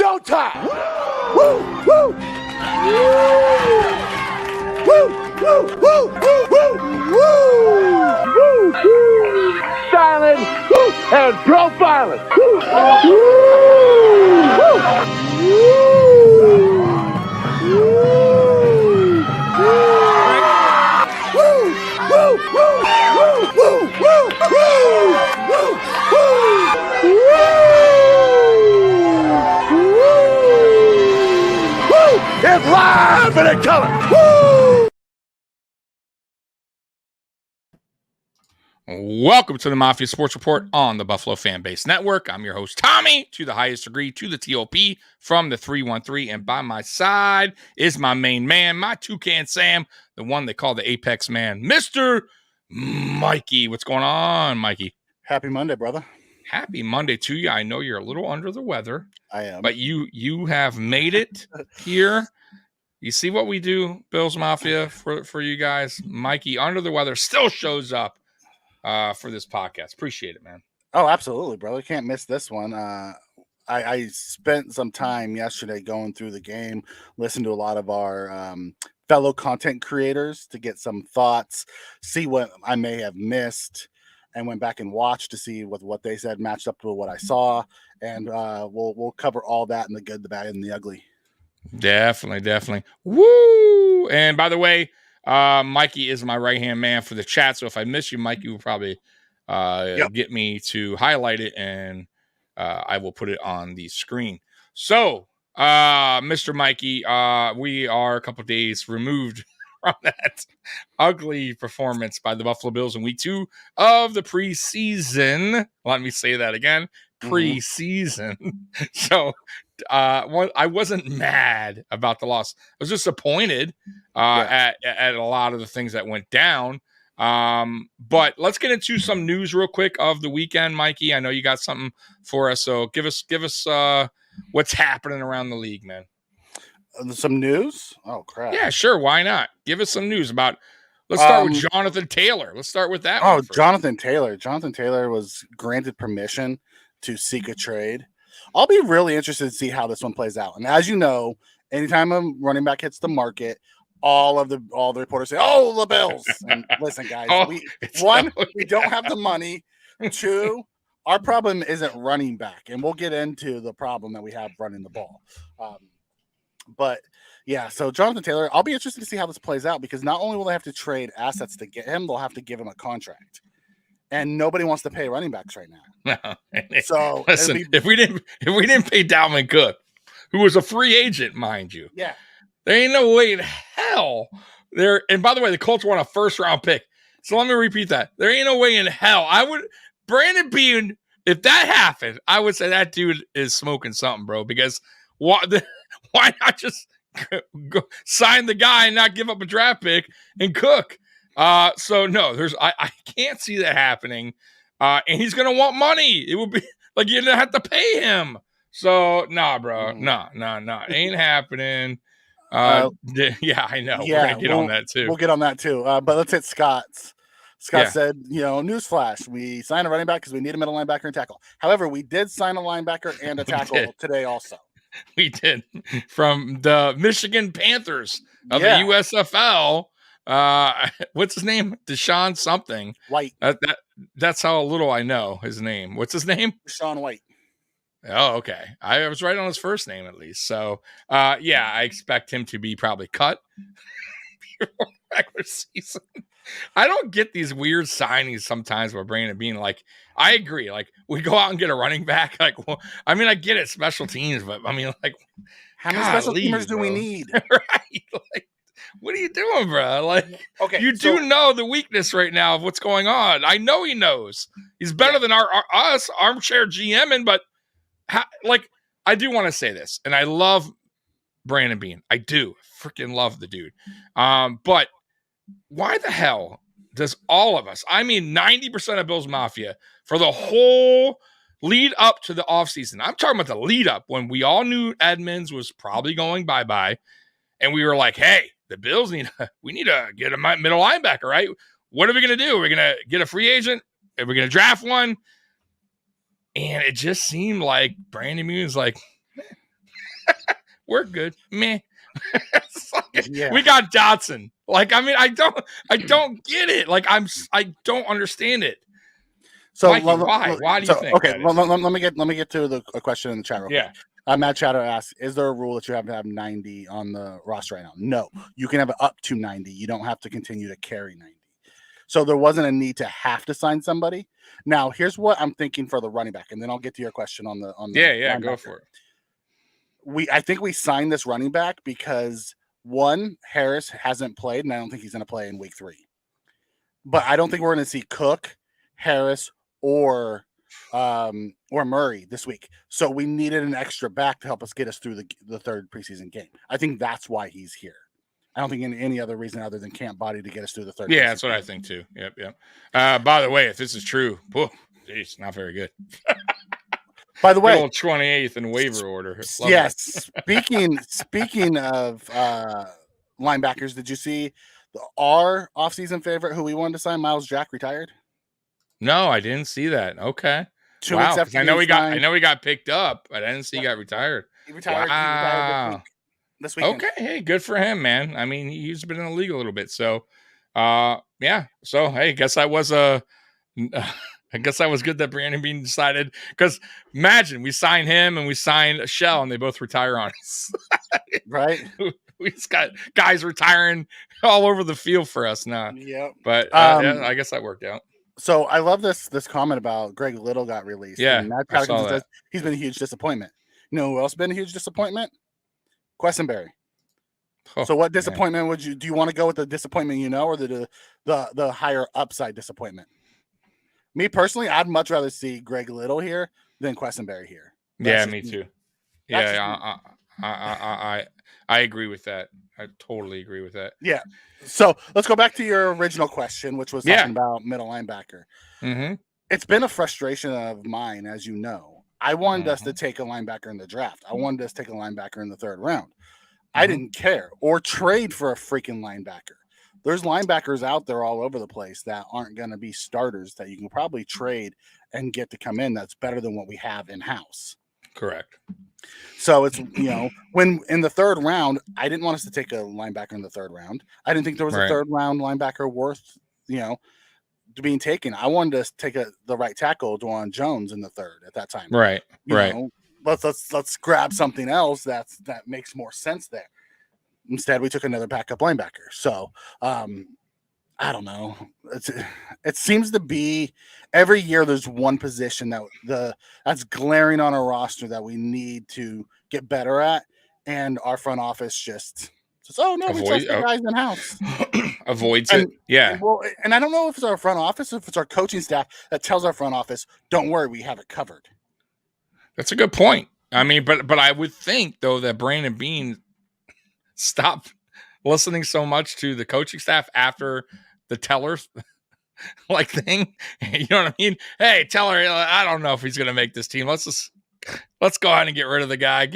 showtime! Woo! Woo! Woo! Woo! Woo! Woo! Woo! Woo! Woo! Styling and profiling. Woo! It's live and in color. Woo! Welcome to the Mafia Sports Report on the Buffalo Fan Base Network. I'm your host, Tommy, to the highest degree, to the TOP from the 313. And by my side is my main man, my Toucan Sam, the one they call the Apex Man, Mr. Mikey. What's going on, Mikey? Happy Monday, brother. Happy Monday to you. I know you're a little under the weather. I am. But you have made it here. You see what we do, Bills Mafia, for you guys. Mikey, under the weather, still shows up for this podcast. Appreciate it, man. Oh, absolutely, brother. Can't miss this one. I spent some time yesterday going through the game, listened to a lot of our fellow content creators to get some thoughts, see what I may have missed, and went back and watched to see what they said matched up to what I saw. And we'll cover all that in the good, the bad, and the ugly. Definitely. Woo! And by the way, Mikey is my right-hand man for the chat. So if I miss you, Mikey will probably get me to highlight it, and I will put it on the screen. So, Mr. Mikey, we are a couple of days removed from that ugly performance by the Buffalo Bills in week 2 of the preseason. Let me say that again. Preseason. So I wasn't mad about the loss. I was disappointed at a lot of the things that went down. But let's get into some news real quick of the weekend, Mikey. I know you got something for us, so give us what's happening around the league, man. Some news? Oh, crap. Yeah, sure. Why not? Give us some news about. Let's start with Jonathan Taylor. Let's start with that. Oh, Jonathan Taylor. Jonathan Taylor was granted permission to seek a trade. I'll be really interested to see how this one plays out. And as you know, anytime a running back hits the market, all the reporters say, "Oh, the Bills." And listen, guys, we don't have the money. 2, our problem isn't running back, and we'll get into the problem that we have running the ball. But yeah, so Jonathan Taylor, I'll be interested to see how this plays out, because not only will they have to trade assets to get him, they'll have to give him a contract. And nobody wants to pay running backs right now. No. So listen, if we didn't pay Dalvin Cook, who was a free agent, mind you, yeah, there ain't no way in hell there. And by the way, the Colts want a first-round pick. So let me repeat that. There ain't no way in hell Brandon Beane, if that happened, I would say that dude is smoking something, bro. Because why not just go sign the guy and not give up a draft pick and cook? So no, I can't see that happening. And he's gonna want money. It would be like you're gonna have to pay him. So nah, bro. Nah. It ain't happening. Yeah, I know. Yeah, we're gonna get on that too. We'll get on that too. But let's hit Scott's. Scott said, newsflash, we signed a running back because we need a middle linebacker and tackle. However, we did sign a linebacker and a tackle today also. We did. From the Michigan Panthers of the USFL. What's his name? Deshaun something. White. That's how little I know his name. What's his name? Deshaun White. Oh, okay. I was right on his first name at least. So, I expect him to be probably cut before regular season. I don't get these weird signings sometimes by Brandon Beane. Like, I agree. Like, we go out and get a running back. Like, well, I mean, I get it, special teams, but I mean, like, how many special teamers do we need? Right? Like, what are you doing, bro? Like, okay, you do know the weakness right now of what's going on. I know he knows. He's better than us armchair GMing, but I do want to say this, and I love Brandon Beane. I do freaking love the dude. But why the hell does all of us, I mean 90% of Bills Mafia, for the whole lead up to the offseason, I'm talking about the lead up when we all knew Edmonds was probably going bye-bye, and we were like, hey, the Bills need to get a middle linebacker, right? What are we going to do? We're going to get a free agent? Are we going to draft one? And it just seemed like Brandon Beane was like, we're good. Meh. Yeah. We got Dotson. Like, I mean, I don't get it. Like, I don't understand it. So Mikey, why? Why do you think? Okay, let me get to a question in the chat real quick. Matt Chatter asks, is there a rule that you have to have 90 on the roster right now? No, you can have it up to 90. You don't have to continue to carry 90. So there wasn't a need to have to sign somebody. Now, here's what I'm thinking for the running back, and then I'll get to your question on the go for it. I think we signed this running back because one, Harris hasn't played, and I don't think he's going to play in week 3. But I don't think we're going to see Cook, Harris, or Murray this week. So we needed an extra back to help us get us through the third preseason game. I think that's why he's here. I don't think any other reason other than camp body to get us through the third. Yeah, that's what I think too. Yep. By the way, if this is true, geez, not very good. By the way, 28th in waiver order. Yes. Speaking of linebackers, did you see our offseason favorite who we wanted to sign, Miles Jack, retired? No, I didn't see that. Okay. 2 weeks after I know he got picked up, but I didn't see he got retired. He retired. Wow. He retired this weekend. Okay, hey, good for him, man. I mean, he's been in the league a little bit, so yeah. So hey, I guess I was good that Brandon Bean decided, because imagine we signed him and we signed Shell and they both retire on us. Right. We just got guys retiring all over the field for us now. Yep. But yeah, I guess that worked out. So I love this comment about Greg Little got released. Yeah, I saw that. He's been a huge disappointment. You know who else been a huge disappointment? Questenberry. Oh, so what disappointment do you want to go with the disappointment or the higher upside disappointment? Me personally, I'd much rather see Greg Little here than Questenberry here. Yeah, me too. Yeah, I agree with that. I totally agree with that. Yeah. So let's go back to your original question, which was talking about middle linebacker. Mm-hmm. It's been a frustration of mine, as you know. I wanted us to take a linebacker in the draft. I wanted us to take a linebacker in the 3rd round. I didn't care or trade for a freaking linebacker. There's linebackers out there all over the place that aren't going to be starters that you can probably trade and get to come in. That's better than what we have in-house. Correct. So it's, when in the 3rd round, I didn't want us to take a linebacker in the 3rd round. I didn't think there was a 3rd round linebacker worth, being taken. I wanted to take the right tackle, Dwan Jones, in the 3rd at that time. Right. Let's grab something else that makes more sense there. Instead, we took another backup linebacker. So, I don't know. It seems to be every year there's one position that's glaring on a roster that we need to get better at, and our front office just says, "Oh no, we trust the guys in house." Avoids it. Yeah. And I don't know if it's our front office, or if it's our coaching staff that tells our front office, "Don't worry, we have it covered." That's a good point. I mean, but I would think though that Brandon Bean stopped listening so much to the coaching staff after the Tellers thing. You know what I mean? Hey, Teller, I don't know if he's going to make this team. Let's go ahead and get rid of the guy.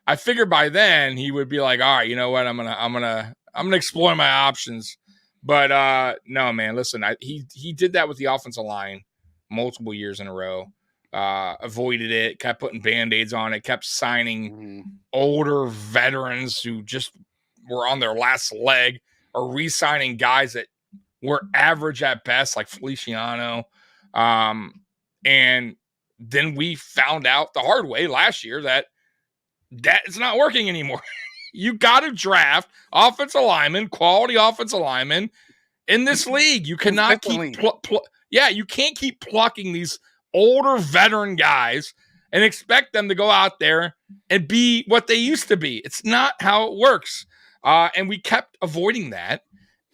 I figured by then he would be like, all right, you know what? I'm going to explore my options. But no, man, listen, he did that with the offensive line multiple years in a row. Avoided it, kept putting Band-Aids on it, kept signing older veterans who just were on their last leg, or re-signing guys that were average at best, like Feliciano. And then we found out the hard way last year that it's not working anymore. You got to draft offensive linemen, quality offensive linemen in this league. You cannot keep you can't keep plucking these older veteran guys and expect them to go out there and be what they used to be. It's not how it works. And we kept avoiding that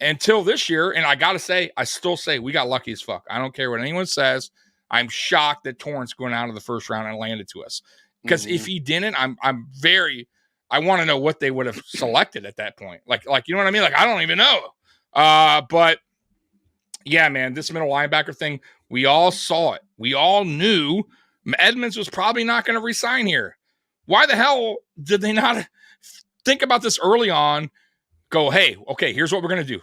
until this year. And I got to say, I still say we got lucky as fuck. I don't care what anyone says. I'm shocked that Torrance going out of the 1st round and landed to us. Because if he didn't, I want to know what they would have selected at that point. Like, you know what I mean? Like, I don't even know. But yeah, man, this middle linebacker thing, we all saw it. We all knew Edmonds was probably not going to resign here. Why the hell did they not think about this early on? Go, hey, okay, here's what we're going to do.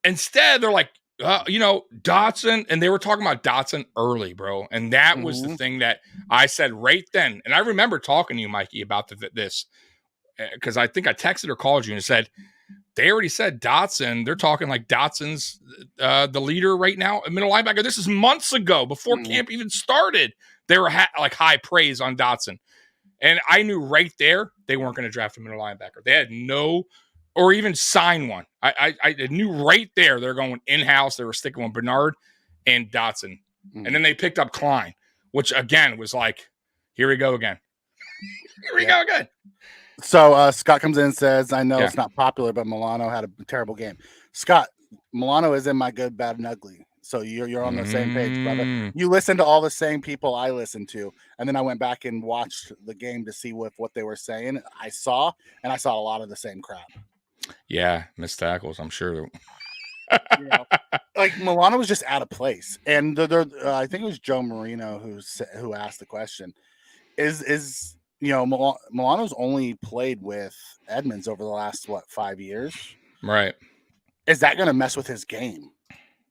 Instead, they're like, Dotson, and they were talking about Dotson early, bro. And that was the thing that I said right then. And I remember talking to you, Mikey, about this because I think I texted or called you and said, they already said Dotson. They're talking like Dotson's the leader right now, a middle linebacker. This is months ago, before camp even started. They were like high praise on Dotson. And I knew right there they weren't going to draft a middle linebacker. They had no, or even sign one. I knew right there they're going in-house. They were sticking with Bernard and Dotson. And then they picked up Klein, which again was like, here we go again. Here we go again. So Scott comes in and says, I know it's not popular, but Milano had a terrible game. Scott, Milano is in my good, bad, and ugly. So you're on the same page, brother. You listen to all the same people I listen to. And then I went back and watched the game to see what they were saying. I saw a lot of the same crap. Yeah, missed tackles, I'm sure. Like Milano was just out of place. And I think it was Joe Marino who asked the question. Is Milano's only played with Edmonds over the last 5 years? Right. Is that going to mess with his game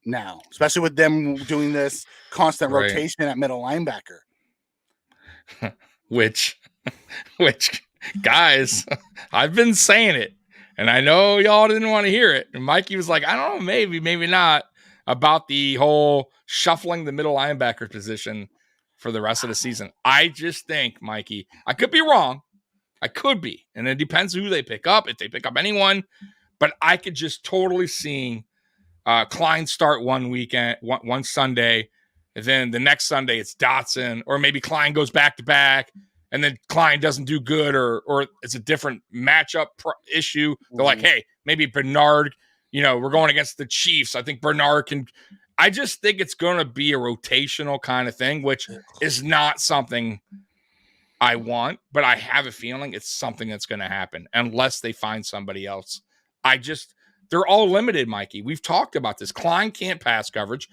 now, especially with them doing this constant rotation at middle linebacker? Which guys, I've been saying it, and I know y'all didn't want to hear it. And Mikey was like, I don't know, maybe not, about the whole shuffling the middle linebacker position for the rest of the season. I just think, Mikey, I could be wrong. I could be. And it depends who they pick up, if they pick up anyone. But I could just totally see Klein start one weekend, one Sunday, and then the next Sunday it's Dotson, or maybe Klein goes back-to-back, and then Klein doesn't do good, or it's a different matchup issue. They're like, hey, maybe Bernard, we're going against the Chiefs. I think Bernard can – I just think it's going to be a rotational kind of thing, which is not something I want, but I have a feeling it's something that's going to happen unless they find somebody else. They're all limited, Mikey. We've talked about this. Klein can't pass coverage,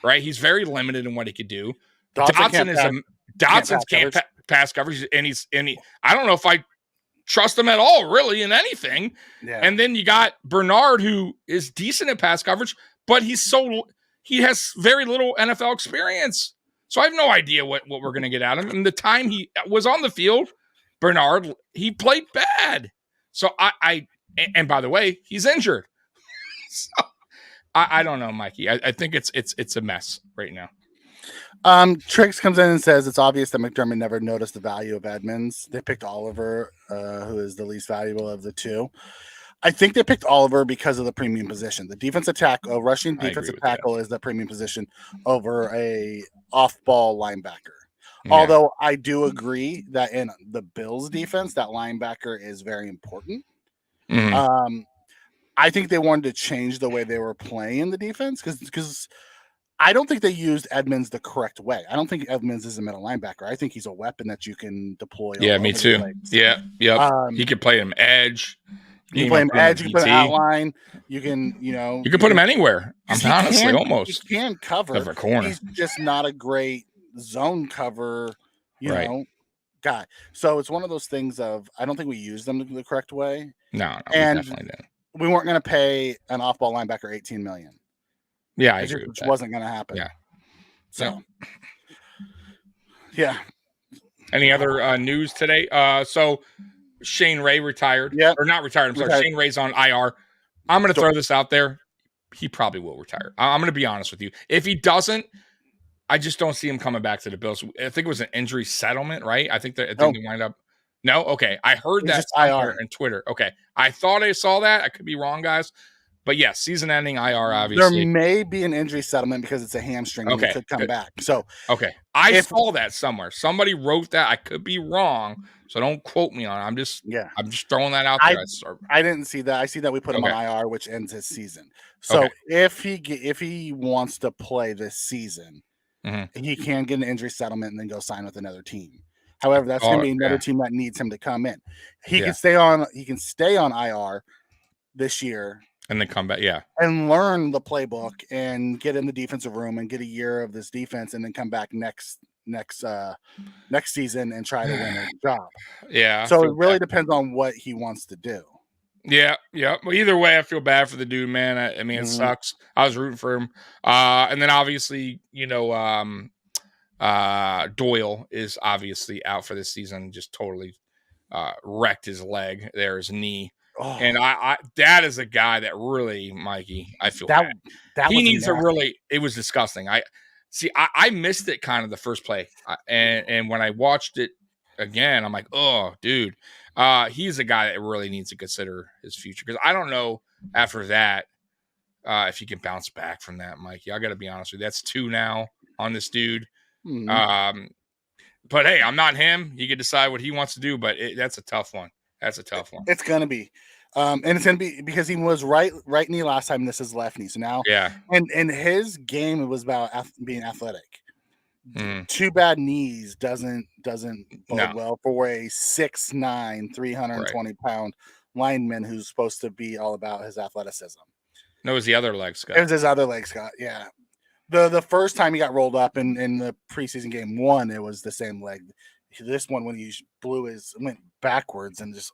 right? He's very limited in what he could do. Dotson can't pass coverage, and I don't know if I trust him at all, really, in anything. Yeah. And then you got Bernard, who is decent at pass coverage, but he has very little NFL experience. So I have no idea what we're going to get out of him. And the time he was on the field, Bernard, he played bad. So and by the way, he's injured. So I don't know, Mikey. I think it's a mess right now. Trix comes in and says it's obvious that McDermott never noticed the value of Edmonds. They picked Oliver, who is the least valuable of the two. I think they picked Oliver because of the premium position. The defensive tackle, rushing defensive tackle, is the premium position over a off-ball linebacker. Yeah. Although I do agree that in the Bills' defense, that linebacker is very important. Mm-hmm. I think they wanted to change the way they were playing the defense because I don't think they used Edmonds the correct way. I don't think Edmonds is a middle linebacker. I think he's a weapon that you can deploy. Yeah, me too. Yeah. You can play him edge. You can play him edge. You can put him outline. You can, you can put him anywhere. Almost. He can cover. A corner. He's just not a great zone cover, guy. So it's one of those things of I don't think we used them the correct way. No, we definitely didn't. We weren't going to pay an off-ball linebacker $18 million. Yeah, I agree with that. Which wasn't going to happen. Yeah. So, yeah. Any other news today? So Shane Ray retired. Yeah. Or not retired. I'm sorry. Shane Ray's on IR. I'm going to throw this out there. He probably will retire. I'm going to be honest with you. If he doesn't, I just don't see him coming back to the Bills. I think it was an injury settlement, right? I think they wind up. No? Okay. I heard that IR on Twitter. Okay. I thought I saw that. I could be wrong, guys. But yes, season-ending IR, obviously. There may be an injury settlement because it's a hamstring and it could come back. So, I saw that somewhere. Somebody wrote that. I could be wrong, so don't quote me on it. I'm just throwing that out there. I didn't see that. I see that we put him on IR, which ends his season. So if he wants to play this season, he can get an injury settlement and then go sign with another team. However, that's going to be another team that needs him to come in. He can stay on. He can stay on IR this year. And then come back, and learn the playbook and get in the defensive room and get a year of this defense, and then come back next season and try to win a job. Yeah. So it really depends on what he wants to do. Yeah. Well, either way, I feel bad for the dude, man. I mean, it sucks. I was rooting for him. And then obviously, Doyle is obviously out for this season. Just totally wrecked his leg there, his knee. Oh, And I that is a guy that really, Mikey, I feel bad. that He was needs nasty. it was disgusting. I missed it kind of the first play. And when I watched it again, I'm like, oh, dude. He's a guy that really needs to consider his future. Because I don't know after that if he can bounce back from that, Mikey. I got to be honest with you. That's 2 now on this dude. But hey, I'm not him. He can decide what he wants to do, but that's a tough one. That's a tough one. It's gonna be, and it's gonna be because he was right knee last time. This is left knee. So now, Yeah. And his game it was about being athletic. 2 bad knees doesn't bode well for a 6'9", 320-pound lineman who's supposed to be all about his athleticism. No, it was the other leg, Scott. It was his other leg, Scott. Yeah. The first time he got rolled up in the preseason game 1, it was the same leg. This one, when he went backwards and just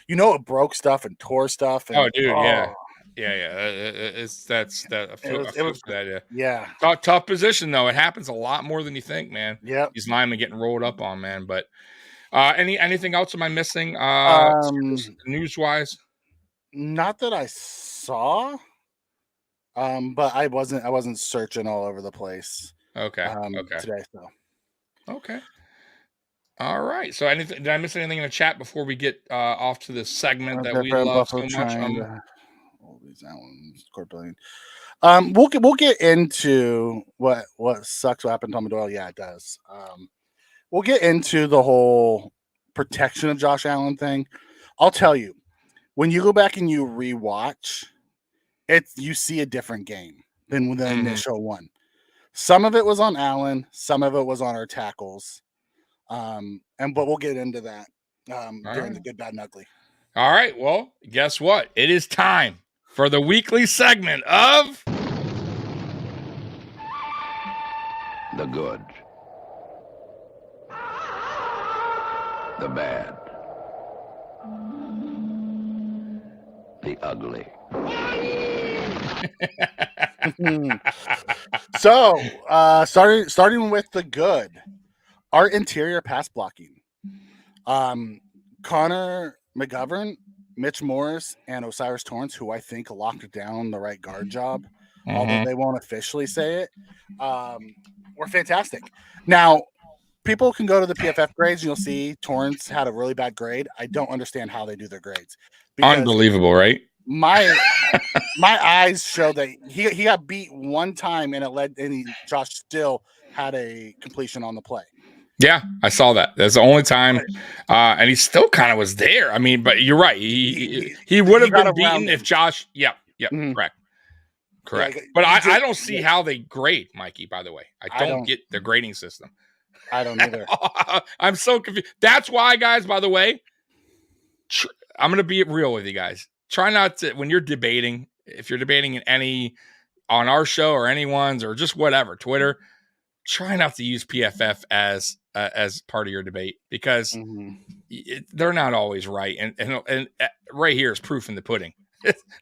it broke stuff and tore stuff. And, yeah. It's that's that. I feel for that. Yeah. Tough position though. It happens a lot more than you think, man. Yeah. These linemen getting rolled up on, man. But anything else am I missing? News wise? Not that I saw. But I wasn't searching all over the place. Okay. Today, so. Okay. All right. So did I miss anything in the chat before we get off to this segment that we love so much? We'll get into what sucks what happened to Tommy Doyle. Yeah, it does. We'll get into the whole protection of Josh Allen thing. I'll tell you, when you go back and you rewatch, you see a different game than the initial one. Some of it was on Allen, some of it was on our tackles. But we'll get into that during the good, bad, and ugly. All right. Well, guess what? It is time for the weekly segment of the good, the bad, the ugly. So, starting with the good, our interior pass blocking. Connor McGovern, Mitch Morris, and Osiris Torrance, who I think locked down the right guard job, although they won't officially say it, were fantastic. Now, people can go to the PFF grades and you'll see Torrance had a really bad grade. I don't understand how they do their grades. Unbelievable, right? My eyes show that he got beat one time and Josh still had a completion on the play. Yeah, I saw that. That's the only time, and he still kind of was there. I mean, but you're right. He would have been beaten if Josh. Yep, correct. Yeah, but I don't see how they grade, Mikey. By the way, I don't get the grading system. I don't either. I'm so confused. That's why, guys. By the way, I'm gonna be real with you guys. Try not to, when you're debating, if you're debating in on our show or anyone's or just whatever, Twitter, try not to use PFF as part of your debate because they're not always right. And right here is proof in the pudding.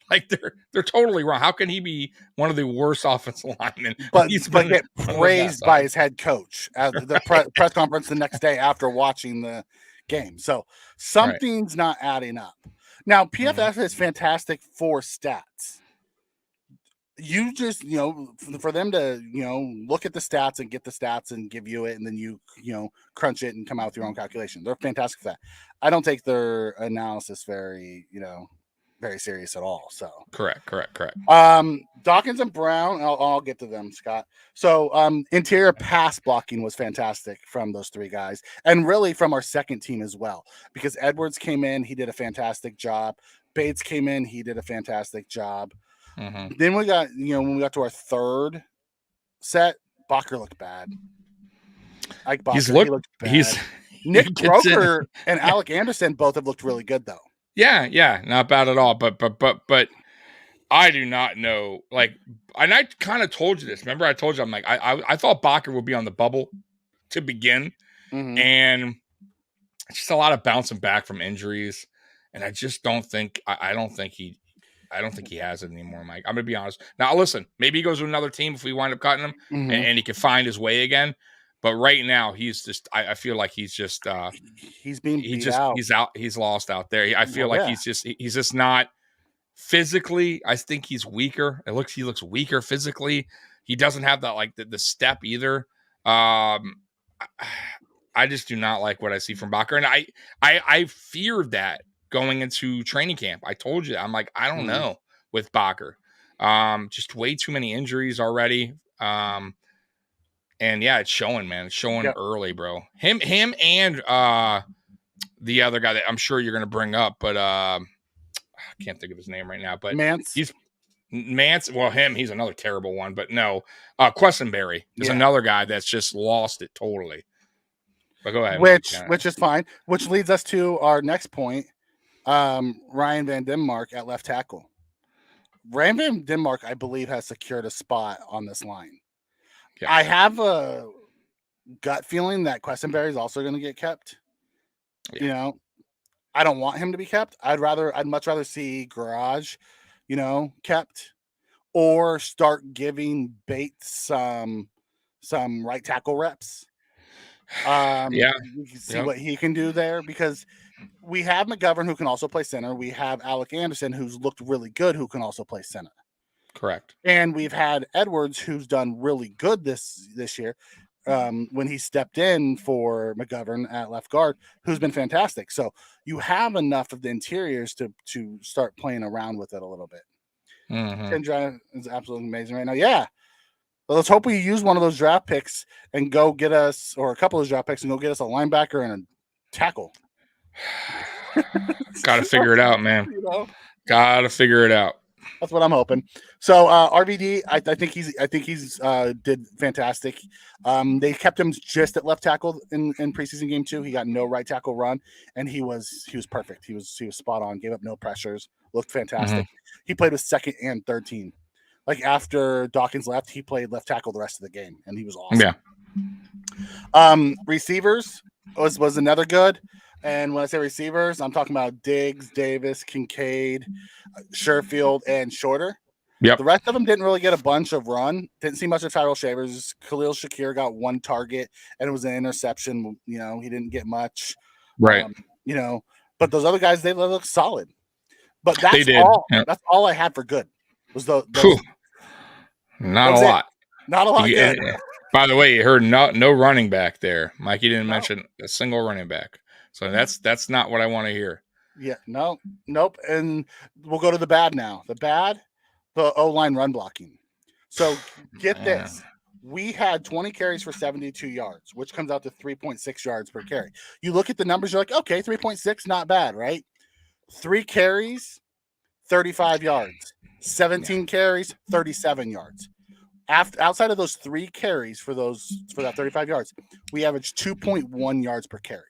Like they're totally wrong. How can he be one of the worst offensive linemen? But get praised by his head coach at the press conference the next day after watching the game. So something's not adding up. Now, PFF is fantastic for stats. You just, for them to, look at the stats and get the stats and give you it, and then you crunch it and come out with your own calculation. They're fantastic for that. I don't take their analysis very serious at all. So correct. Dawkins and Brown, I'll get to them, Scott. So interior pass blocking was fantastic from those 3 guys, and really from our second team as well, because Edwards came in, he did a fantastic job. Bates came in, he did a fantastic job. Then we got, when we got to our third set, Bacher looked bad. Like Bacher, he looked bad. Nick Broker and Alec Anderson both have looked really good though. Yeah, not bad at all. But I do not know. Like, and I kind of told you this. Remember, I told you I'm like I thought Bacher would be on the bubble to begin, and just a lot of bouncing back from injuries. and I just don't think I don't think he has it anymore, Mike. I'm gonna be honest. Now, listen, maybe he goes to another team if we wind up cutting him, and he can find his way again. But right now, he's just. I feel like he's just. He's being beat out. He's out. He's lost out there. I feel like he's just not physically. I think he's weaker. He looks weaker physically. He doesn't have that like the step either. I just do not like what I see from Bakker, and I feared that going into training camp. I told you, I'm like, I don't know with Bakker. Just way too many injuries already. And yeah, it's showing, man. It's showing early, bro. Him and the other guy that I'm sure you're gonna bring up, but I can't think of his name right now. But Mance. Well, he's another terrible one, but no. Quessenberry is another guy that's just lost it totally. But go ahead. Which is fine. Which leads us to our next point. Ryan Van Denmark at left tackle. Ryan Van Denmark, I believe, has secured a spot on this line. Yeah. I have a gut feeling that Quessenberry is also going to get kept. Yeah. You know, I don't want him to be kept. I'd much rather see Garage, kept, or start giving Bates some right tackle reps. You can see what he can do there, because we have McGovern, who can also play center. We have Alec Anderson, who's looked really good, who can also play center. Correct. And we've had Edwards, who's done really good this year, when he stepped in for McGovern at left guard, who's been fantastic. So you have enough of the interiors to start playing around with it a little bit. Kendra is absolutely amazing right now. Yeah. Well, let's hope we use one of those draft picks and go get us, or a couple of those draft picks, and go get us a linebacker and a tackle. Got to figure it out, man. Got to figure it out. That's what I'm hoping. So RVD, I think he's did fantastic. They kept him just at left tackle in preseason game 2. He got no right tackle run, and he was perfect. He was spot on. Gave up no pressures. Looked fantastic. He played with second and third team. Like after Dawkins left, he played left tackle the rest of the game, and he was awesome. Yeah. Receivers was another good. And when I say receivers, I'm talking about Diggs, Davis, Kincaid, Sherfield, and Shorter. Yep. The rest of them didn't really get a bunch of run. Didn't see much of Tyrell Shavers. Khalil Shakir got one target, and it was an interception. He didn't get much. Right. But those other guys, they look solid. But that's all. Yep. That's all I had for good. Was those Not a lot. Not a lot. Good. By the way, you heard no running back there. Mikey didn't mention a single running back. So that's not what I want to hear. Yeah, nope. And we'll go to the bad now. The O-line run blocking. So get this. We had 20 carries for 72 yards, which comes out to 3.6 yards per carry. You look at the numbers, you're like, okay, 3.6, not bad, right? 3 carries, 35 yards. 17 carries, 37 yards. Outside of those 3 carries for that 35 yards, we averaged 2.1 yards per carry.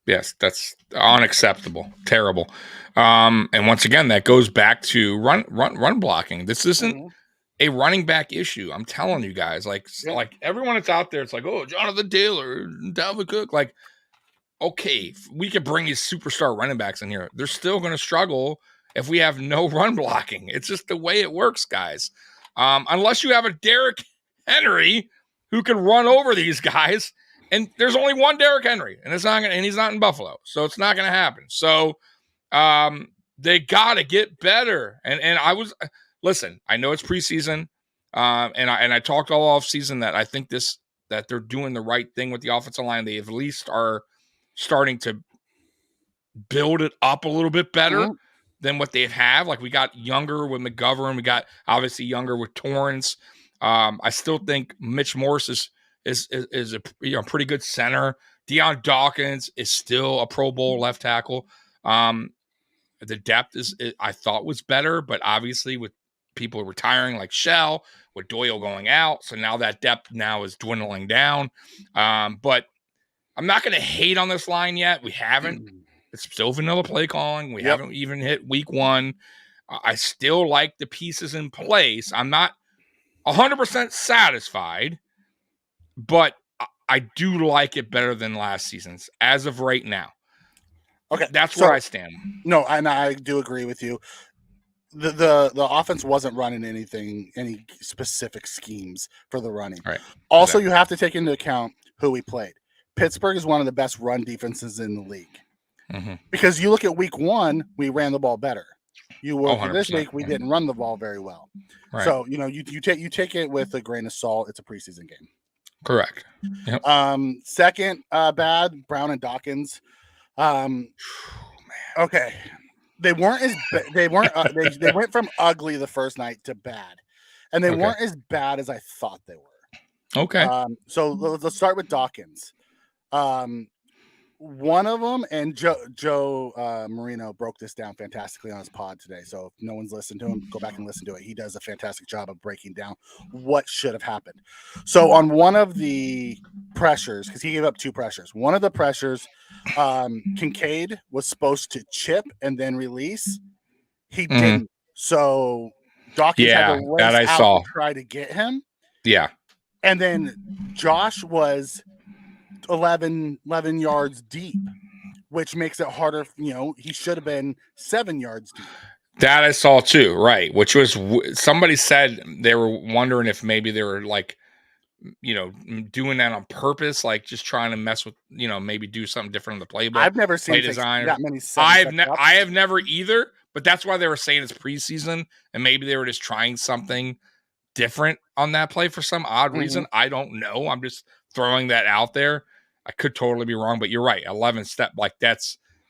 Yes, that's unacceptable. Terrible. And once again, that goes back to run blocking. This isn't a running back issue. I'm telling you guys, like everyone that's out there, it's like, oh, Jonathan Taylor, Dalvin Cook. Like, okay, we could bring these superstar running backs in here. They're still going to struggle if we have no run blocking. It's just the way it works, guys. Unless you have a Derrick Henry who can run over these guys. And there's only one Derrick Henry, and he's not in Buffalo, so it's not going to happen. So they got to get better. And listen, I know it's preseason, and I talked all off season that I think that they're doing the right thing with the offensive line. They at least are starting to build it up a little bit better than what they have. Like, we got younger with McGovern, we got obviously younger with Torrance. I still think Mitch Morse is a pretty good center. Deion Dawkins is still a Pro Bowl left tackle. The depth I thought was better, but obviously with people retiring like Shell, with Doyle going out, so now that depth now is dwindling down. But I'm not going to hate on this line yet. We haven't. It's still vanilla play calling. We haven't even hit week 1. I still like the pieces in place. I'm not 100% satisfied, but I do like it better than last season's as of right now. Okay, That's so where I stand. no, and I do agree with you. The offense wasn't running any specific schemes for the running. Right. Also, Exactly. you have to take into account who we played. Pittsburgh is one of the best run defenses in the league. Mm-hmm. Because you look at week 1, we ran the ball better. You look at this 100%. week, we didn't run the ball very well. Right. So, you take it with a grain of salt. It's a preseason game. Correct. Yep. Second, bad, Brown and Dawkins. Okay. They weren't they went from ugly the first night to bad. And they weren't as bad as I thought they were. Okay. So let's start with Dawkins. One of them, and Joe Marino broke this down fantastically on his pod today. So if no one's listened to him, go back and listen to it. He does a fantastic job of breaking down what should have happened. So on one of the pressures, because he gave up 2 pressures, one of the pressures, Kincaid was supposed to chip and then release. He didn't. So Dawkins had to race out to try to get him. Yeah. And then Josh was 11 yards deep, which makes it harder. He should have been 7 yards deep. That I saw too, right? Which was, somebody said they were wondering if maybe they were like, doing that on purpose, like just trying to mess with, maybe do something different in the playbook. I've never seen design that many. I have never either, but that's why they were saying it's preseason, and maybe they were just trying something different on that play for some odd reason. I don't know. I'm just throwing that out there. I could totally be wrong, but you're right. 11 step, like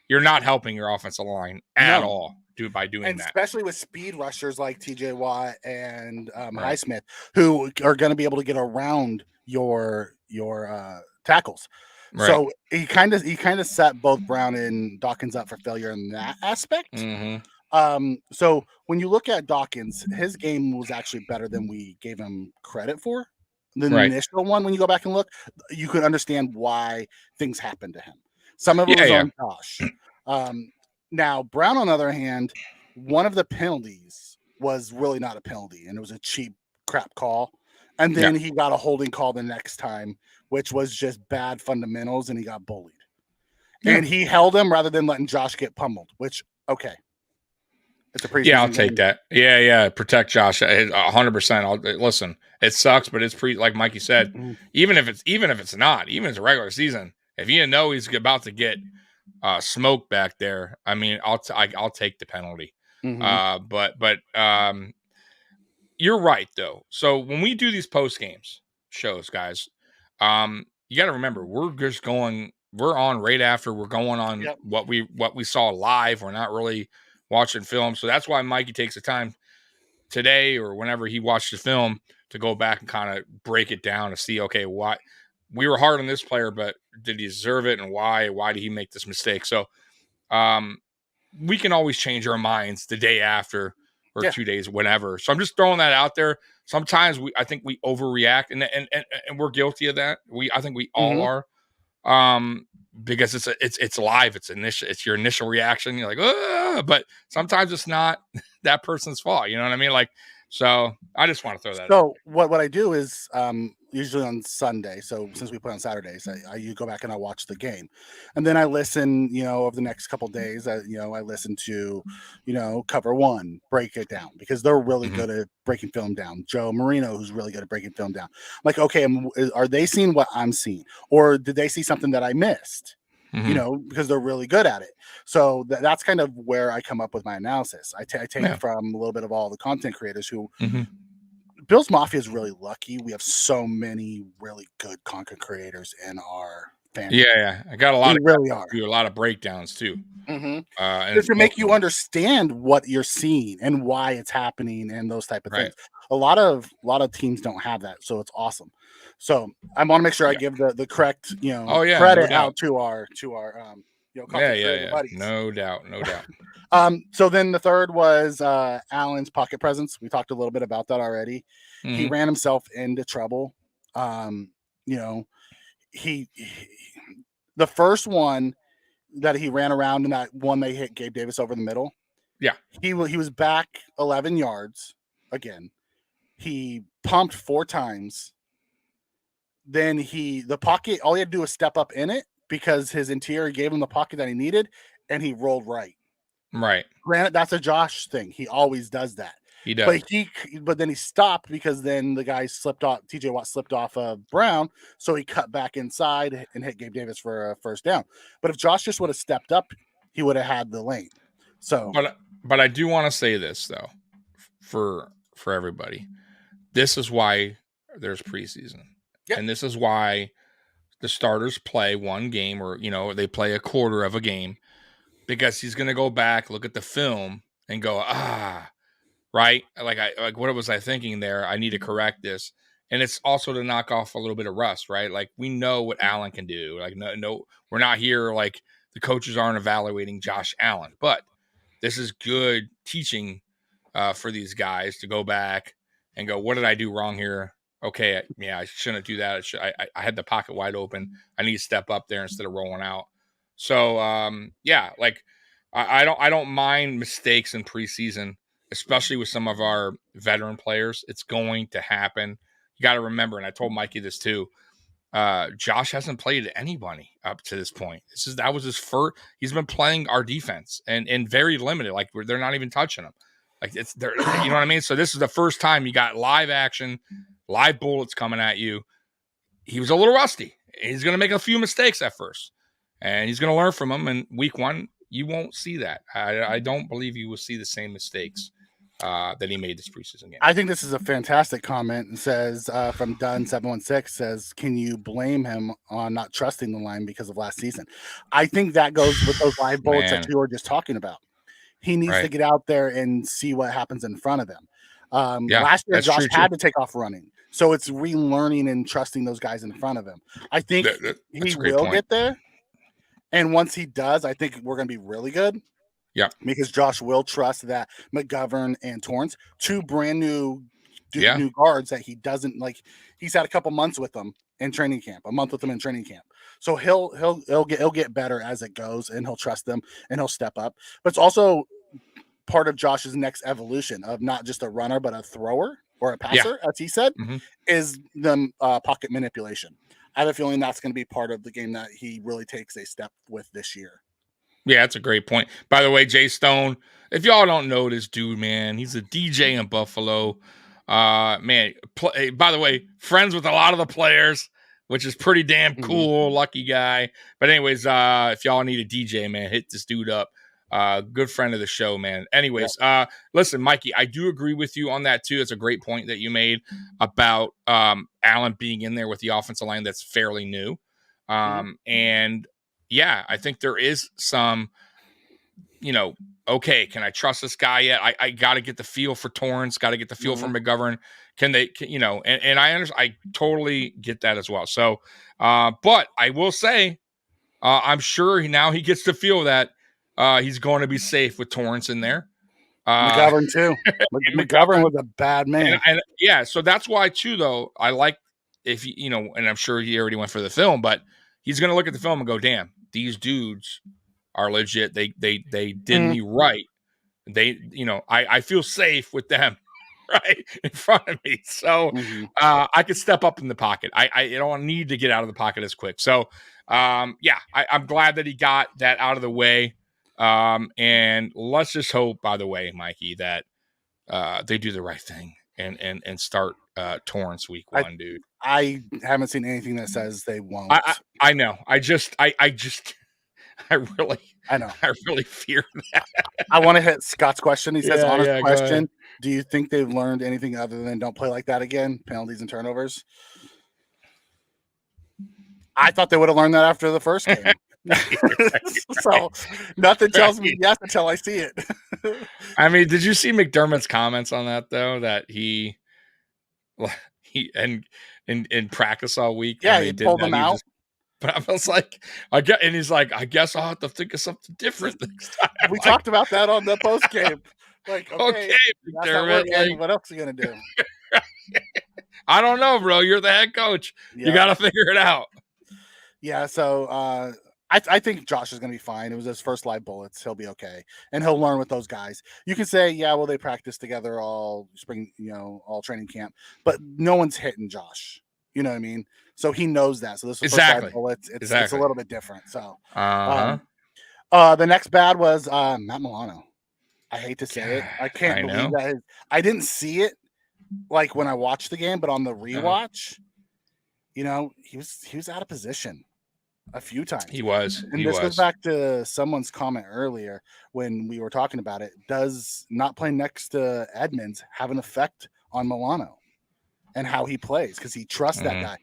you're not helping your offensive line at all by doing that. Especially with speed rushers like TJ Watt and Highsmith, who are going to be able to get around your tackles. Right. So he kind of set both Brown and Dawkins up for failure in that aspect. So when you look at Dawkins, his game was actually better than we gave him credit for. The initial one, when you go back and look, you could understand why things happened to him. Some of it was on Josh. Now, Brown, on the other hand, one of the penalties was really not a penalty, and it was a cheap crap call. And then he got a holding call the next time, which was just bad fundamentals, and he got bullied. And he held him rather than letting Josh get pummeled, which, okay. It's a preseason I'll take that. Yeah. Protect Josh 100%. Listen, it sucks, but it's like Mikey said, even if it's not, even if it's a regular season, if you know he's about to get smoke back there, I mean, I'll take the penalty. But you're right though. So when we do these post games shows, guys, you got to remember we're on right after, we're going on what we saw live. We're not really watching film. So that's why Mikey takes the time today or whenever he watched the film to go back and kind of break it down to see, okay, why we were hard on this player, but did he deserve it, and why did he make this mistake? So we can always change our minds the day after or 2 days, whenever. So I'm just throwing that out there. Sometimes I think we overreact, and we're guilty of that. I think we all are. Because it's live, it's your initial reaction. You're like, but sometimes it's not that person's fault. You know what I mean? Like, so I just want to throw that. So what I do is usually on Sunday. So since we play on Saturdays, I go back and I watch the game, and then I listen. Over the next couple of days, I listen to, Cover One, break it down, because they're really good at breaking film down. Joe Marino, who's really good at breaking film down. I'm like, okay, are they seeing what I'm seeing, or did they see something that I missed? Because they're really good at it. So that's kind of where I come up with my analysis. I take it from a little bit of all the content creators who. Bill's Mafia is really lucky. We have so many really good content creators in our family. Yeah. I got a lot. A lot of breakdowns too. Just to make you understand what you're seeing and why it's happening and those type of things. A lot of teams don't have that, so it's awesome. So I want to make sure I give the correct credit out to our content creator buddies. No doubt. So then the third was Allen's pocket presence. We talked a little bit about that already. He ran himself into trouble. He the first one that he ran around in, that one they hit Gabe Davis over the middle. Yeah. He was back 11 yards again. He pumped 4 times. Then the pocket, all he had to do was step up in it, because his interior gave him the pocket that he needed, and he rolled right. Right. Granted, that's a Josh thing. He always does that. He does. But then he stopped because then the guy slipped off. TJ Watt slipped off of Brown, so he cut back inside and hit Gabe Davis for a first down. But if Josh just would have stepped up, he would have had the lane. So, but I do want to say this though, for everybody, this is why there's preseason, and this is why the starters play one game, or they play a quarter of a game, because he's going to go back, look at the film, and go, right, like what was I thinking there? I need to correct this. And it's also to knock off a little bit of rust, right? Like, we know what Allen can do. Like, no, we're not here. Like, the coaches aren't evaluating Josh Allen, but this is good teaching for these guys to go back and go, what did I do wrong here? Okay, I shouldn't do that. I had the pocket wide open. I need to step up there instead of rolling out. So, like, I don't mind mistakes in preseason, especially with some of our veteran players. It's going to happen. You got to remember, and I told Mikey this too, Josh hasn't played anybody up to this point. That was his first. He's been playing our defense and very limited. Like, they're not even touching him. Like, you know what I mean? So this is the first time you got live action, live bullets coming at you. He was a little rusty. He's going to make a few mistakes at first, and he's going to learn from them. And week one, you won't see that. I don't believe you will see the same mistakes that he made this preseason game. I think this is a fantastic comment. It says from Dunn716 says, can you blame him on not trusting the line because of last season? I think that goes with those live bullets that you were just talking about. He needs to get out there and see what happens in front of him. Last year, Josh had to take off running. So it's relearning and trusting those guys in front of him. I think he will get there. And once he does, I think we're going to be really good. Yeah, because Josh will trust that McGovern and Torrance, two brand new guards that he doesn't like. He's had a couple months with them in training camp, a month with them in training camp. So he'll get better as it goes, and he'll trust them and he'll step up. But it's also part of Josh's next evolution of not just a runner but a thrower or a passer, as he said, is the pocket manipulation. I have a feeling that's going to be part of the game that he really takes a step with this year. Yeah, that's a great point. By the way, Jay Stone, if y'all don't know this dude, man, he's a DJ in Buffalo. By the way, friends with a lot of the players, which is pretty damn cool. Lucky guy. But anyways, if y'all need a DJ, man, hit this dude up. Good friend of the show, man. Anyways, listen, Mikey, I do agree with you on that too. It's a great point that you made about Allen being in there with the offensive line that's fairly new. And yeah, I think there is some, okay, can I trust this guy yet? I got to get the feel for Torrance, got to get the feel for McGovern. And I understand, I totally get that as well. So, but I will say, I'm sure now he gets to feel that he's going to be safe with Torrance in there. McGovern too. McGovern was a bad man. And so that's why too, though, I like if and I'm sure he already went for the film, but he's going to look at the film and go, damn, these dudes are legit. They did me right. They, I feel safe with them right in front of me. So I could step up in the pocket. I don't need to get out of the pocket as quick. So I'm glad that he got that out of the way. And let's just hope, by the way, Mikey, that they do the right thing and start Torrance week one, dude. I haven't seen anything that says they won't. I know. I really fear that. I want to hit Scott's question. He says, honest question. Do you think they've learned anything other than don't play like that again? Penalties and turnovers? I thought they would have learned that after the first game. So nothing tells me yes until I see it. I mean, did you see McDermott's comments on that though? That he in practice all week. Yeah, he pulled them out. But I was like, I guess I'll have to think of something different next time. We talked about that on the post game. Like, okay, what else are you gonna do? I don't know, bro. You're the head coach. Yeah. You got to figure it out. Yeah. So I think Josh is going to be fine. It was his first live bullets. He'll be okay. And he'll learn with those guys. You can say, yeah, well, they practiced together all spring, all training camp, but no one's hitting Josh. You know what I mean? So he knows that. So this is first live bullets. It's a little bit different. So, The next bad was Matt Milano. I hate to say it. I can't I believe know. that. I didn't see it like when I watched the game, but on the rewatch, he was out of position a few times. He was. And this goes back to someone's comment earlier when we were talking about it. Does not playing next to Edmonds have an effect on Milano and how he plays? Because he trusts that guy.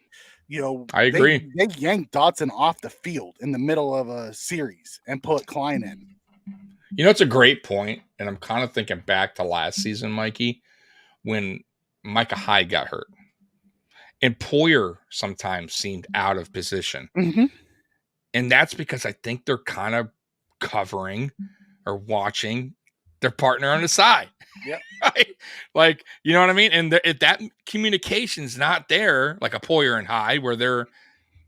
I agree. They yanked Dotson off the field in the middle of a series and put Klein in. It's a great point, and I'm kind of thinking back to last season, Mikey, when Micah Hyde got hurt. And Poyer sometimes seemed out of position. Mm-hmm. And that's because I think they're kind of covering or watching their partner on the side. Yeah. Right? Like, you know what I mean? And if that communication's not there, like a Poyer and Hyde, where they're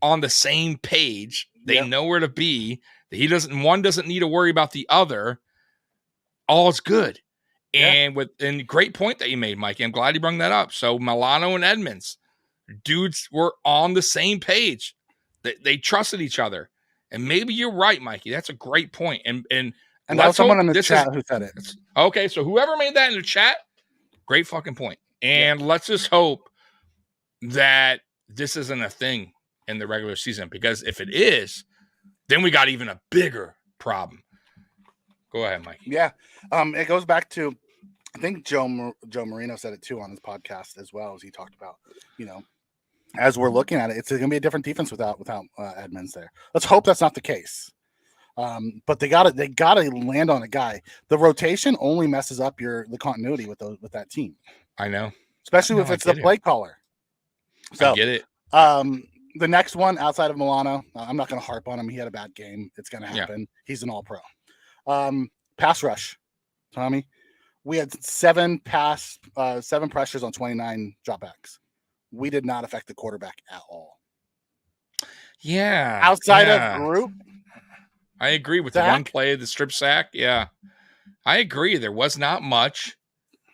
on the same page, they know where to be. One doesn't need to worry about the other. All's good. Yeah. And great point that you made, Mikey. I'm glad you brought that up. So Milano and Edmonds, dudes were on the same page. They trusted each other. And maybe you're right, Mikey. That's a great point. And that was someone in the chat who said it. Okay, so whoever made that in the chat, great fucking point. And let's just hope that this isn't a thing in the regular season, because if it is, then we got even a bigger problem. Go ahead, Mike. Yeah. It goes back to, I think Joe Marino said it too on his podcast as well, as he talked about, as we're looking at it, it's going to be a different defense without Edmonds there. Let's hope that's not the case. But they gotta land on a guy. The rotation only messes up the continuity with that team. I know, especially if it's the play caller. So I get it. The next one outside of Milano, I'm not going to harp on him. He had a bad game. It's going to happen. Yeah. He's an all-pro. Pass rush, Tommy. We had 7 pressures on 29 dropbacks. We did not affect the quarterback at all. Yeah. Outside of group. I agree with the one play, the strip sack. Yeah. I agree. There was not much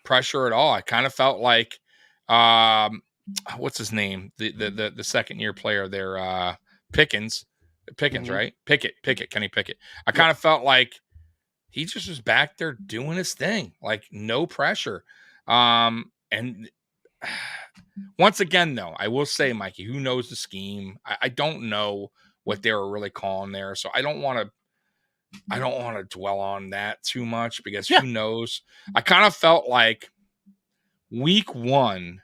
pressure at all. I kind of felt like, what's his name? The second year player there, Pickens, right? Kenny Pickett. I kind of felt like he just was back there doing his thing, like no pressure. And once again, though, I will say, Mikey, who knows the scheme? I don't know what they were really calling there, so I don't want to dwell on that too much, because who knows? I kind of felt like week 1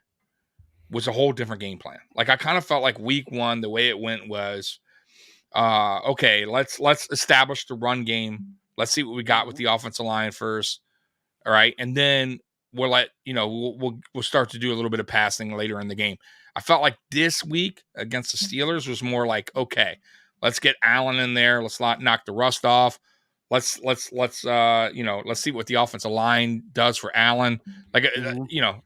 was a whole different game plan. Like, I kind of felt like week 1, the way it went was, okay, let's establish the run game. Let's see what we got with the offensive line first. All right. And then we'll start to do a little bit of passing later in the game. I felt like this week against the Steelers was more like, okay, let's get Allen in there. Let's not knock the rust off. Let's see what the offensive line does for Allen. Like,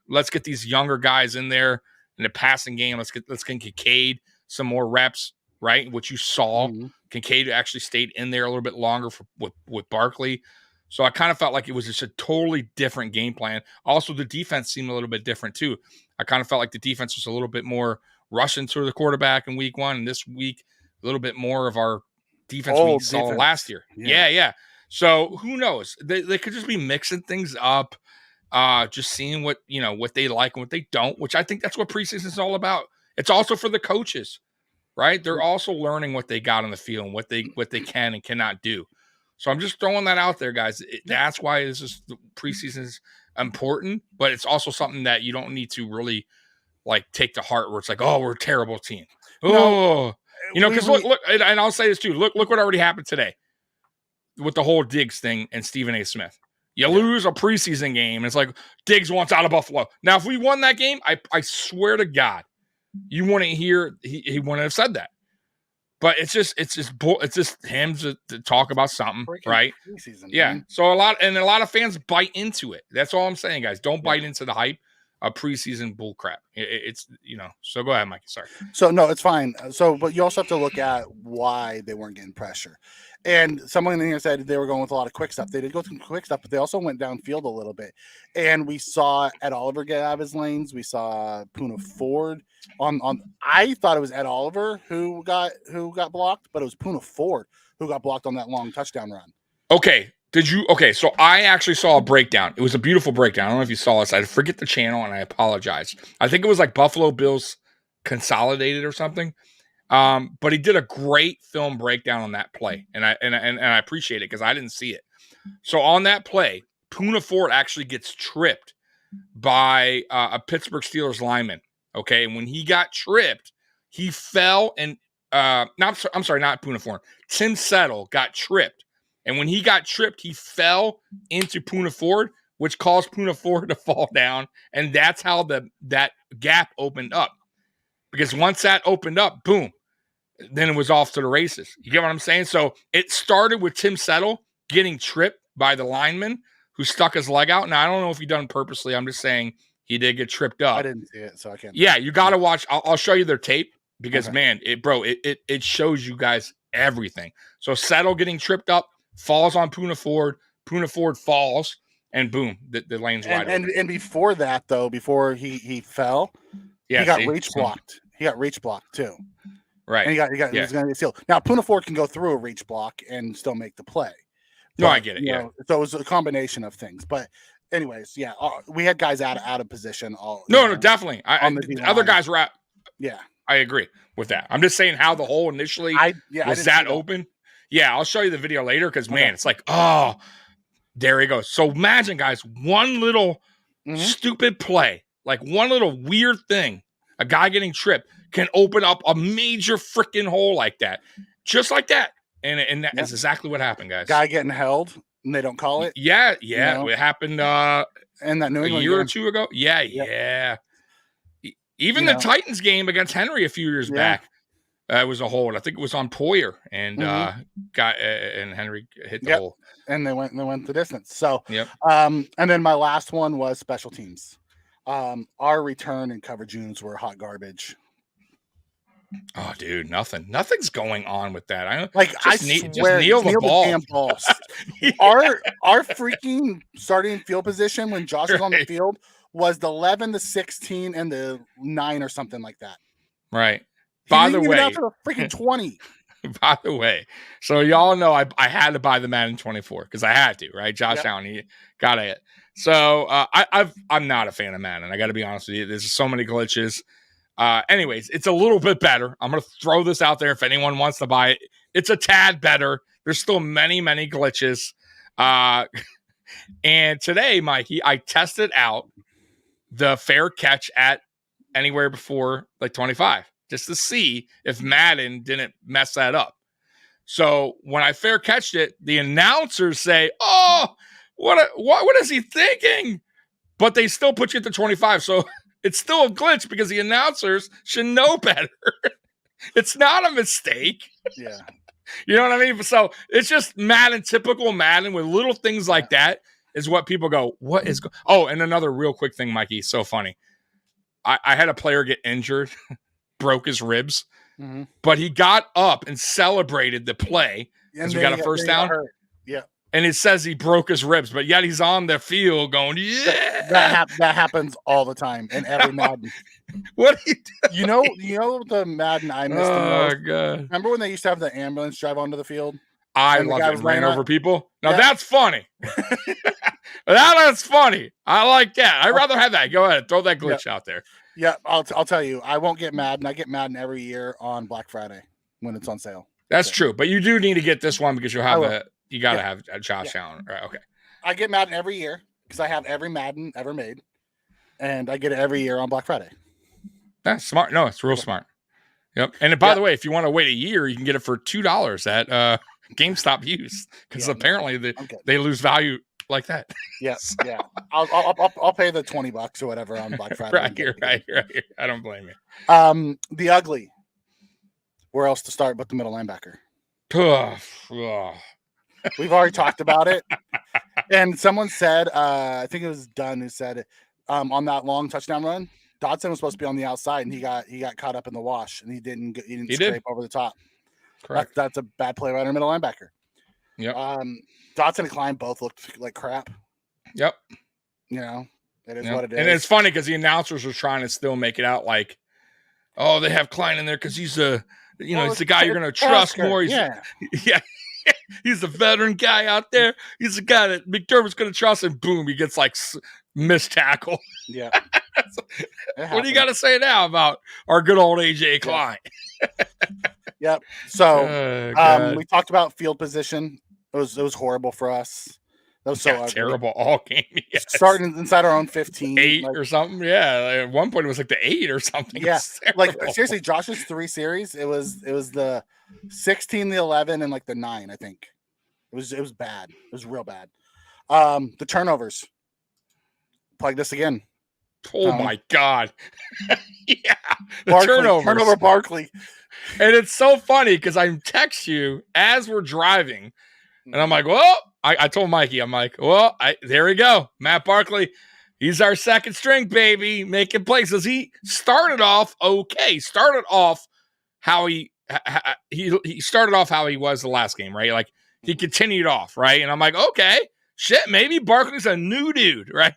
let's get these younger guys in there in the passing game. Let's get Kincaid some more reps, right? What you saw, Kincaid actually stayed in there a little bit longer with Barkley. So I kind of felt like it was just a totally different game plan. Also, the defense seemed a little bit different too. I kind of felt like the defense was a little bit more rushing to the quarterback in week 1, and this week a little bit more of our defense we saw last year. Yeah. So who knows? They could just be mixing things up, just seeing what they like and what they don't, which I think that's what preseason is all about. It's also for the coaches, right? They're also learning what they got on the field and what they can and cannot do. So I'm just throwing that out there, guys. That's why the preseason is important, but it's also something that you don't need to really like take to heart, where it's like, oh, we're a terrible team. Because look, and I'll say this too. Look what already happened today with the whole Diggs thing and Stephen A. Smith. You lose a preseason game, and it's like Diggs wants out of Buffalo. Now, if we won that game, I swear to God, you wouldn't hear he wouldn't have said that. But it's just him to talk about something, right? Preseason, yeah. Man. So a lot of fans bite into it. That's all I'm saying, guys. Don't bite into the hype. a preseason bullcrap. It's So go ahead, Mikey. Sorry. So no, it's fine. But you also have to look at why they weren't getting pressure. And someone in here said they were going with a lot of quick stuff. They did go through quick stuff, but they also went downfield a little bit. And we saw Ed Oliver get out of his lanes. We saw Poona Ford on. I thought it was Ed Oliver who got blocked, but it was Poona Ford who got blocked on that long touchdown run. Okay. So I actually saw a breakdown. It was a beautiful breakdown. I don't know if you saw this. I forget the channel, and I apologize. I think it was like Buffalo Bills Consolidated or something. But he did a great film breakdown on that play, and I appreciate it because I didn't see it. So on that play, Poona Ford actually gets tripped by a Pittsburgh Steelers lineman. Okay, and when he got tripped, he fell and I'm sorry, not Poona Ford. Tim Settle got tripped. And when he got tripped, he fell into Poona Ford, which caused Poona Ford to fall down. And that's how that gap opened up. Because once that opened up, boom, then it was off to the races. You get what I'm saying? So it started with Tim Settle getting tripped by the lineman who stuck his leg out. Now, I don't know if he done it purposely. I'm just saying he did get tripped up. I didn't see it, so I can't. Yeah, you got to watch. I'll show you their tape because, Okay. man, it shows you guys everything. So Settle getting tripped up, falls on Poona Ford. Poona Ford falls, and boom, the lane's wide open. And before that, though, before he fell, Yeah, he got reach blocked. He got reach blocked too. Right. And he got he was going to get sealed. Now Poona Ford can go through a reach block and still make the play. No, I get it. Yeah. So it was a combination of things. But anyways, yeah, we had guys out of position. No, definitely. The other guys were out. Yeah, I agree with that. I'm just saying how the hole initially was that open. Yeah, I'll show you the video later because, man, it's like, oh, there he goes. So imagine, guys, one little stupid play, like one little weird thing, a guy getting tripped can open up a major freaking hole like that. Just like that. And that's exactly what happened, guys. Guy getting held, and they don't call it. Yeah. It happened and that New England a year or two ago. Yeah. Even the Titans game against Henry a few years back. It was a hold. I think it was on Poyer, and and Henry hit the hole. And they went the distance. So and then my last one was special teams. Our return and coverage units were hot garbage. Oh, dude, nothing's going on with that. I swear, just kneel the ball. Damn balls. Our freaking starting field position when Josh was on the field was the 11, the 16, and the 9 or something like that. Right. By the way, out to the freaking 20. By the way, so y'all know I had to buy the Madden 24 because I had to, right? Josh Allen, he got it. So I'm not a fan of Madden. I got to be honest with you. There's so many glitches. Anyways, it's a little bit better. I'm going to throw this out there if anyone wants to buy it. It's a tad better. There's still many, many glitches. And today, Mikey, I tested out the fair catch at anywhere before like 25 just to see if Madden didn't mess that up. So when I fair catched it, the announcers say, "Oh, what is he thinking?" But they still put you at the 25. So it's still a glitch because the announcers should know better. It's not a mistake. Yeah. You know what I mean? So it's just Madden, typical Madden with little things like that is what people go, what is Oh, and another real quick thing, Mikey, so funny. I had a player get injured, broke his ribs, but he got up and celebrated the play because we got a first down. Yeah. And it says he broke his ribs, but yet he's on the field going, yeah. That happens all the time in every Madden. What are you doing? You know the Madden I missed the most? Oh, God. Remember when they used to have the ambulance drive onto the field? I love it. Ran over people. Now that's funny. That's funny. I like that. I'd rather have that. Go ahead. Throw that glitch out there. Yeah, I'll tell you. I won't get Madden. I get Madden every year on Black Friday when it's on sale. That's true. But you do need to get this one because you'll have you got to have a Josh Allen. Right, okay. I get Madden every year because I have every Madden ever made. And I get it every year on Black Friday. That's smart. No, it's real smart. Yep. And by the way, if you want to wait a year, you can get it for $2 at GameStop used because apparently they lose value like that. Yes. Yeah. I'll pay the $20 or whatever on Black Friday. Right here. I don't blame you. The ugly. Where else to start but the middle linebacker? We've already talked about it. And someone said, I think it was Dunn who said on that long touchdown run, Dotson was supposed to be on the outside, and he got caught up in the wash, and he didn't scrape over the top. Correct. That's a bad play by our middle linebacker. Yep. Dotson and Klein both looked like crap. Yep. You know, it is what it is. And it's funny because the announcers were trying to still make it out like, oh, they have Klein in there because he's he's the guy you're going to trust more. He's, yeah. He's the veteran guy out there. He's the guy that McDermott's going to trust, and boom, he gets like missed tackle. Yeah. What do you got to say now about our good old AJ Klein? Yep. So we talked about field position. It was horrible for us. That was so ugly. Terrible all game. Yes. Starting inside our own 15. 8 or something. Yeah. At one point it was like the 8 or something. Yeah. Like seriously, Josh's 3 series, it was the 16, the 11, and like the 9, I think. It was bad. It was real bad. The turnovers plagued us again. Oh my God. Yeah. The Barkley, turnover Barkley. And it's so funny because I text you as we're driving, and I'm like, well, I told Mikey, I'm like, well, there we go. Matt Barkley, he's our second string, baby, making plays. Because he started off okay. Started off how he started off how he was the last game, right? Like he continued off, right? And I'm like, okay, shit, maybe Barkley's a new dude, right?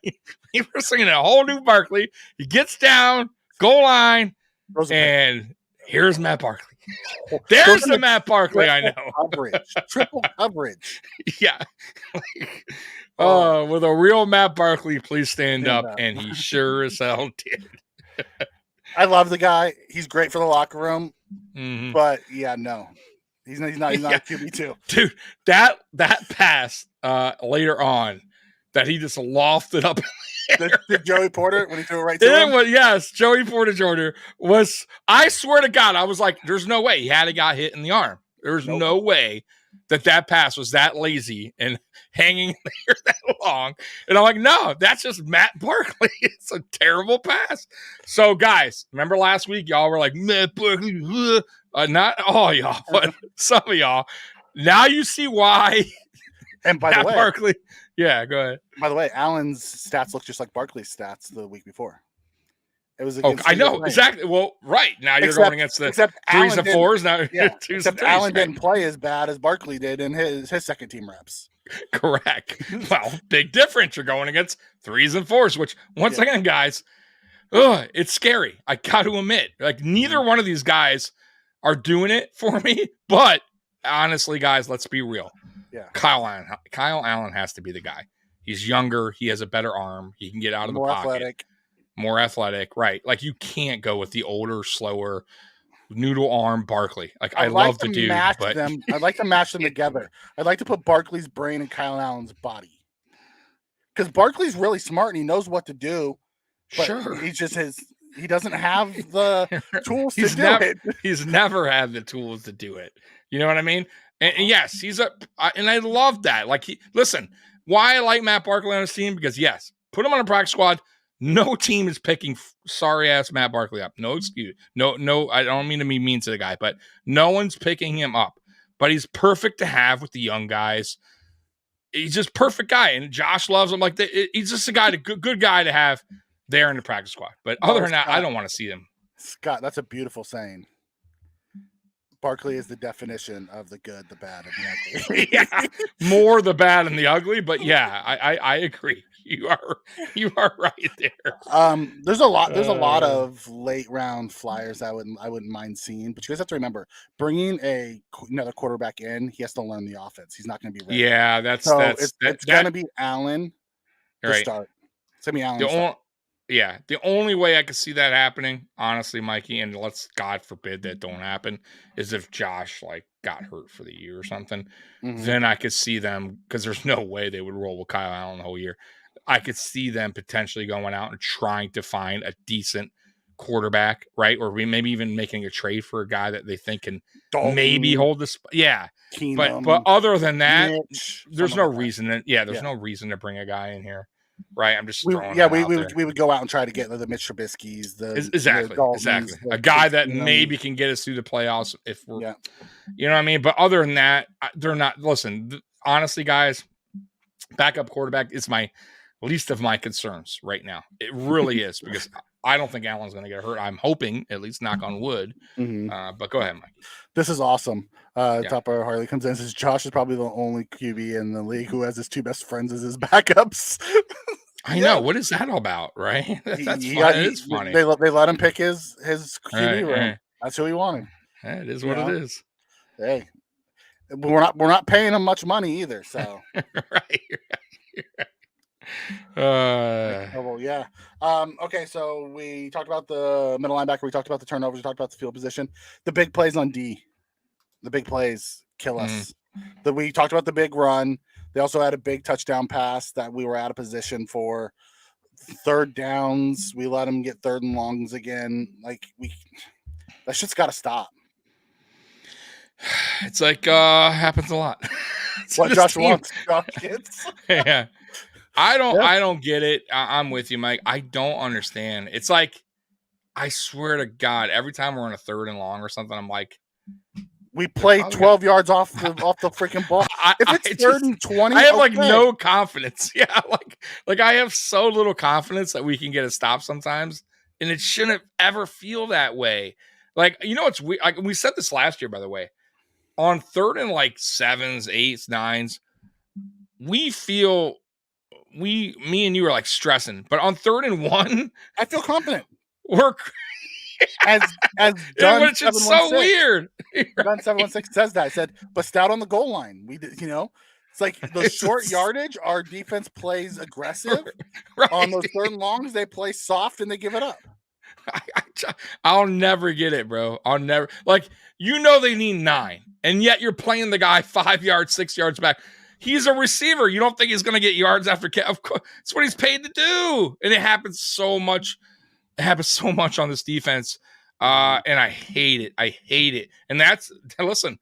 We're seeing a whole new Barkley. He gets down, goal line, and here's Matt Barkley. There's the Matt Barkley I know. Triple coverage. Yeah. With a real Matt Barkley, please stand up. And he sure as hell did. I love the guy. He's great for the locker room. Mm-hmm. But yeah, no. He's not a QB2. Dude, that pass later on that he just lofted up. The Joey Porter when he threw it right to him? Yes, Joey Porter Jr. was, I swear to God, I was like, there's no way he had to got hit in the arm. There's no way that pass was that lazy and hanging there that long. And I'm like, no, that's just Matt Barkley. It's a terrible pass. So, guys, remember last week, y'all were like, Matt Barkley, not all y'all, but some of y'all. Now you see why. And by the way, Barkley. Yeah, go ahead. By the way, Allen's stats look just like Barkley's stats the week before. It was I know exactly. Well, right now you're going against the 3s and 4s. Now, yeah, except Allen didn't play as bad as Barkley did in his second team reps. Correct. Well, big difference. You're going against 3s and 4s, which once again, guys, it's scary. I got to admit, like neither one of these guys are doing it for me. But honestly, guys, let's be real. Yeah, Kyle Allen has to be the guy. He's younger. He has a better arm. He can get out of the pocket. More athletic, right? Like you can't go with the older, slower, noodle arm Barkley. Like I love the dude, but I'd like to match them together. I'd like to put Barkley's brain in Kyle Allen's body because Barkley's really smart and he knows what to do. But sure, he doesn't have the tools to do it. He's never had the tools to do it. You know what I mean? And yes, and I love that. Like listen, why I like Matt Barkley on his team because yes, put him on a practice squad. No team is picking sorry ass Matt Barkley up. No excuse. No. I don't mean to be mean to the guy, but no one's picking him up. But he's perfect to have with the young guys. He's just perfect guy, and Josh loves him. Like he's just a guy, good guy to have there in the practice squad. But other than that, I don't want to see him. Scott, that's a beautiful saying. Barkley is the definition of the good, the bad, and the ugly. Yeah, more the bad and the ugly, but yeah, I agree. You are right there. There's a lot of late round flyers I wouldn't mind seeing, but you guys have to remember bringing another quarterback in, he has to learn the offense. He's not going to be ready. Yeah, it's going to be Allen to start. It's going to be Allen. The only way I could see that happening, honestly, Mikey, and let's God forbid that don't happen, is if Josh got hurt for the year or something. Mm-hmm. Then I could see them because there's no way they would roll with Kyle Allen the whole year. I could see them potentially going out and trying to find a decent quarterback, right? Or maybe even making a trade for a guy that they think can maybe hold this. Yeah, Keenum, but other than that, Mitch, there's no reason. There's no reason to bring a guy in here. Right, I'm just throwing we would go out and try to get the Mitch Trubisky's, exactly a guy that maybe can get us through the playoffs if we're, you know what I mean. But other than that, they're not. Listen, honestly, guys, backup quarterback is my least of my concerns right now. It really is, because I don't think Allen's going to get hurt. I'm hoping, at least knock on wood. But go ahead, Mikey. This is awesome. Topper Harley comes in and says Josh is probably the only QB in the league who has his two best friends as his backups. I know. What is that about, right? That's funny. It is funny. They let him pick his QB room. Right. That's who he wanted. Yeah, it is what it is. Hey, we're not paying him much money either. So right. Well, yeah. Okay, so we talked about the middle linebacker. We talked about the turnovers. We talked about the field position. The big plays on D. The big plays kill us. We talked about the big run. They also had a big touchdown pass that we were out of position for. Third downs, we let them get third and longs again. That shit's got to stop. It's like happens a lot. What Josh wants, Josh gets. Yeah. I don't get it. I'm with you, Mike. I don't understand. It's like, I swear to God, every time we're on a third and long or something, I'm like, we play 12 yards off the freaking ball. If it's third and 20, I have no confidence. Yeah, like I have so little confidence that we can get a stop sometimes, and it shouldn't ever feel that way. Like, it's weird. Like, we said this last year, by the way, on third and 7s, 8s, 9s, we feel me and you are stressing, but on third and 1, I feel confident. We're as done, which is so weird. Done 716 says that. I said, but stout on the goal line. We did, it's like the short yardage. Our defense plays aggressive. Right. On those third and longs, they play soft and they give it up. I'll never get it, bro. I'll never they need 9, and yet you're playing the guy 5 yards, 6 yards back. He's a receiver. You don't think he's going to get yards after? Of course, it's what he's paid to do, and it happens so much. It happens so much on this defense, and I hate it. I hate it. And listen,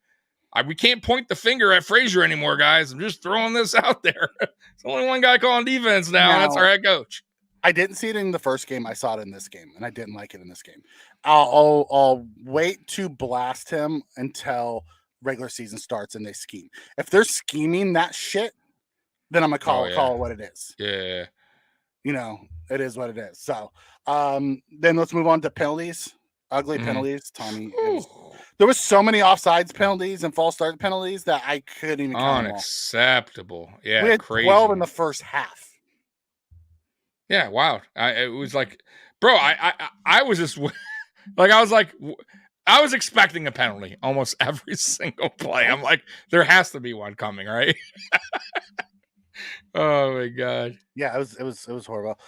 we can't point the finger at Frazier anymore, guys. I'm just throwing this out there. It's only one guy calling defense now. That's our head coach. I didn't see it in the first game. I saw it in this game, and I didn't like it in this game. I'll wait to blast him until regular season starts and they scheme. If they're scheming that shit, then I'm gonna call it what it is. Yeah. It is what it is. So then let's move on to penalties. Ugly penalties, Tommy. There was so many offsides penalties and false start penalties that I couldn't even count them all. Unacceptable. Yeah, we had crazy. 12 in the first half. Yeah, wow. It was like, bro, I was just I was expecting a penalty almost every single play. I'm like, there has to be one coming, right? Oh my God. Yeah, it was horrible.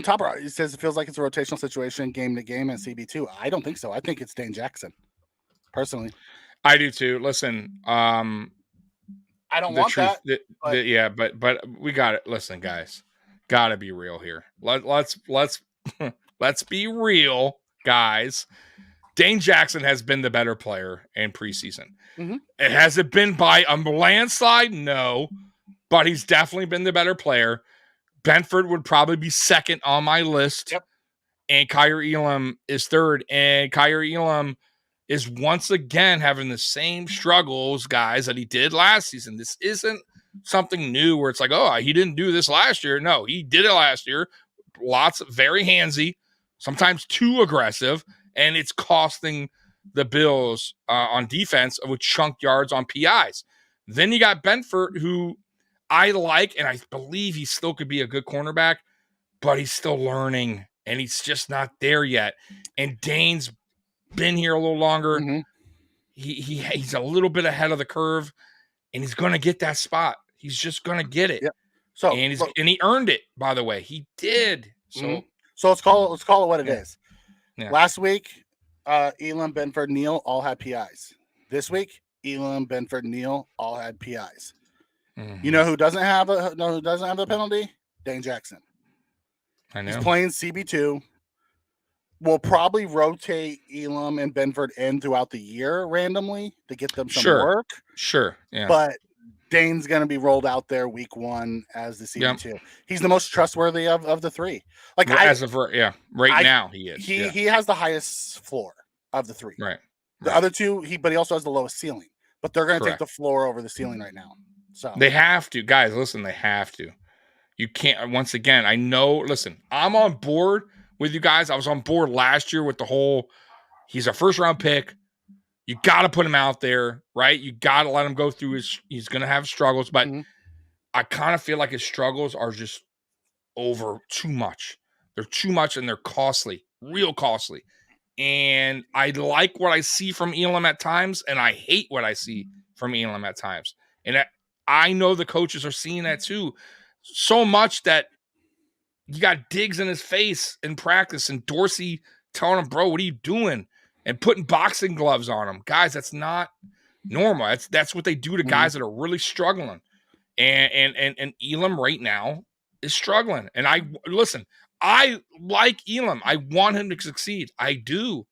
Topper, he says it feels like it's a rotational situation game to game at CB2. I don't think so. I think it's Dane Jackson. Personally. I do too. Listen, I don't want truth, that. But we got it. Listen, guys, gotta be real here. Let's be real, guys. Dane Jackson has been the better player in preseason. Mm-hmm. Has it been by a landslide? No, but he's definitely been the better player. Benford would probably be second on my list. Yep. And Kyer Elam is third. And Kyer Elam is once again having the same struggles, guys, that he did last season. This isn't something new where it's like, oh, he didn't do this last year. No, he did it last year. Very handsy, sometimes too aggressive, and it's costing the Bills on defense with chunk yards on PIs. Then you got Benford, who I like, and I believe he still could be a good cornerback, but he's still learning, and he's just not there yet. And Dane's been here a little longer. Mm-hmm. He's a little bit ahead of the curve, and he's going to get that spot. He's just going to get it. Yeah. So and he earned it, by the way. He did. So let's call it what it is. Yeah. Last week, Elam, Benford, Neal all had PIs. This week, Elam, Benford, Neal all had PIs. Mm-hmm. You know who doesn't have the penalty? Dane Jackson. I know. He's playing CB2. We'll probably rotate Elam and Benford in throughout the year randomly to get them some work. Sure. Yeah. But Dane's going to be rolled out there week 1 as the CB2. Yep. He's the most trustworthy of the three. Now he is. He has the highest floor of the three. Right. The other two, but he also has the lowest ceiling. But they're going to take the floor over the ceiling right now. So they have to, guys. Listen, they have to. You can't. Once again, I know. Listen, I'm on board with you guys. I was on board last year with the whole. He's a first round pick. You got to put him out there, right? You got to let him go through his. He's going to have struggles, but I kind of feel like his struggles are just over too much. They're too much and they're costly, real costly. And I like what I see from Elam at times, and I hate what I see from Elam at times. And I know the coaches are seeing that too, so much that you got Diggs in his face in practice, and Dorsey telling him, "Bro, what are you doing?" and putting boxing gloves on him. Guys, that's not normal. That's what they do to guys that are really struggling. And Elam right now is struggling. And I like Elam. I want him to succeed. I do.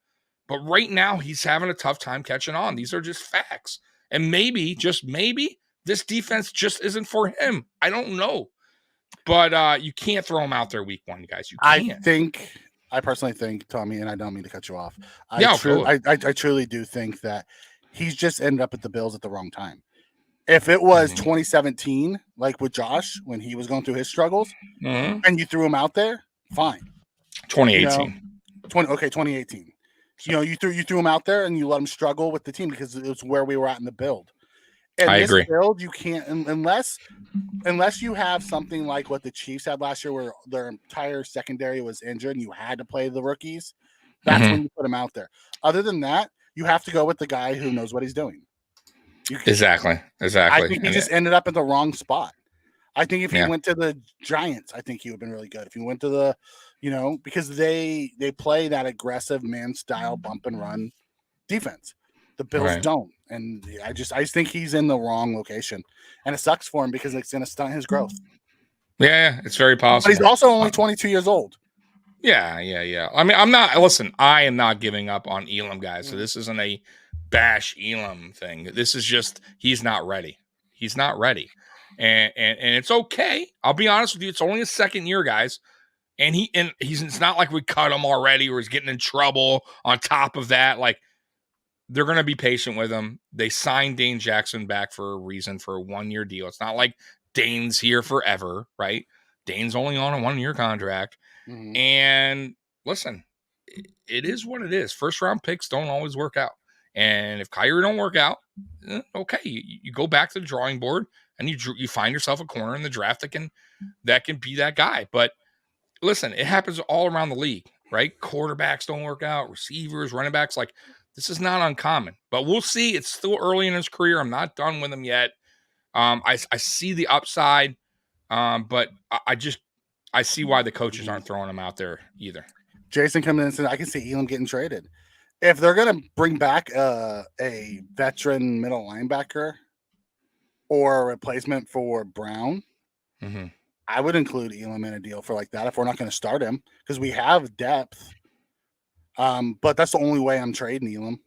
But right now he's having a tough time catching on. These are just facts. And maybe, just maybe, this defense just isn't for him. I don't know. But you can't throw him out there week one, guys. You can't. I personally think, Tommy, and I don't mean to cut you off. Yeah, I truly do think that he's just ended up at the Bills at the wrong time. If it was 2017, like with Josh, when he was going through his struggles, and you threw him out there, fine. 2018. 2018. You threw him out there and you let him struggle with the team because it was where we were at in the build. And I agree. Build, you can't unless you have something like what the Chiefs had last year, where their entire secondary was injured and you had to play the rookies. That's when you put him out there. Other than that, you have to go with the guy who knows what he's doing. Exactly. I think he just ended up in the wrong spot. I think if he went to the Giants, I think he would have been really good. If he went to the, because they play that aggressive man style bump and run defense. The Bills don't. And I just think he's in the wrong location. And it sucks for him because it's going to stunt his growth. Yeah, it's very possible. But he's also only 22 years old. Yeah. I mean, I am not giving up on Elam, guys. So this isn't a bash Elam thing. This is just, he's not ready. He's not ready. And it's okay. I'll be honest with you. It's only his second year, guys. And it's not like we cut him already or he's getting in trouble on top of that. Like, they're going to be patient with him. They signed Dane Jackson back for a reason, for a 1-year deal. It's not like Dane's here forever, right? Dane's only on a 1-year contract. And listen, it is what it is. First round picks don't always work out. And if Kyrie don't work out, okay, you go back to the drawing board and you find yourself a corner in the draft that can be that guy. But listen, it happens all around the league, right? Quarterbacks don't work out, receivers, running backs, like, this is not uncommon, but we'll see. It's still early in his career. I'm not done with him yet. I see the upside, but I see why the coaches aren't throwing him out there either. Jason coming in and said, I can see Elam getting traded. If they're going to bring back a veteran middle linebacker or a replacement for Brown, I would include Elam in a deal for like that if we're not going to start him, because we have depth. But that's the only way I'm trading Elam,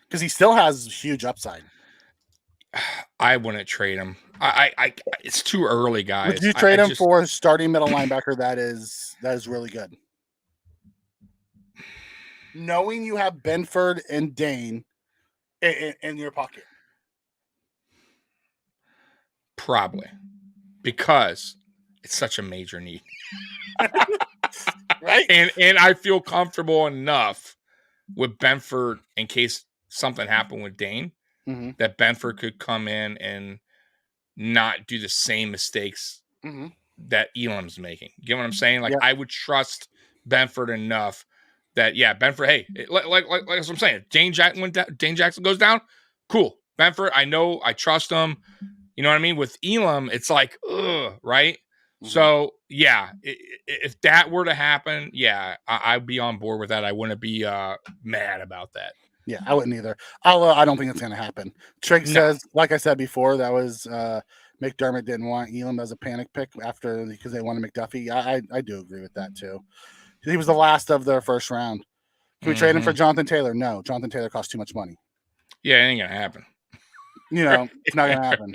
because he still has huge upside. I wouldn't trade him. It's too early, guys. Would you trade him for a starting middle linebacker that is really good? Knowing you have Benford and Dane in your pocket. Probably. Because it's such a major need. Right? And I feel comfortable enough with Benford in case something happened with Dane, that Benford could come in and not do the same mistakes that Elam's making. You get what I'm saying? Like, I would trust Benford enough that, Benford, hey, like what I'm saying. Dane Jackson goes down, cool. Benford, I trust him. You know what I mean? With Elam, it's like, right? So, if that were to happen, I'd be on board with that. I wouldn't be mad about that. Yeah, I wouldn't either. I don't think it's going to happen. Trigg says, like I said before, that was McDermott didn't want Elam as a panic pick because they wanted McDuffie. I do agree with that too. He was the last of their first round. Can we trade him for Jonathan Taylor? No, Jonathan Taylor costs too much money. Yeah, it ain't going to happen. It's not going to happen.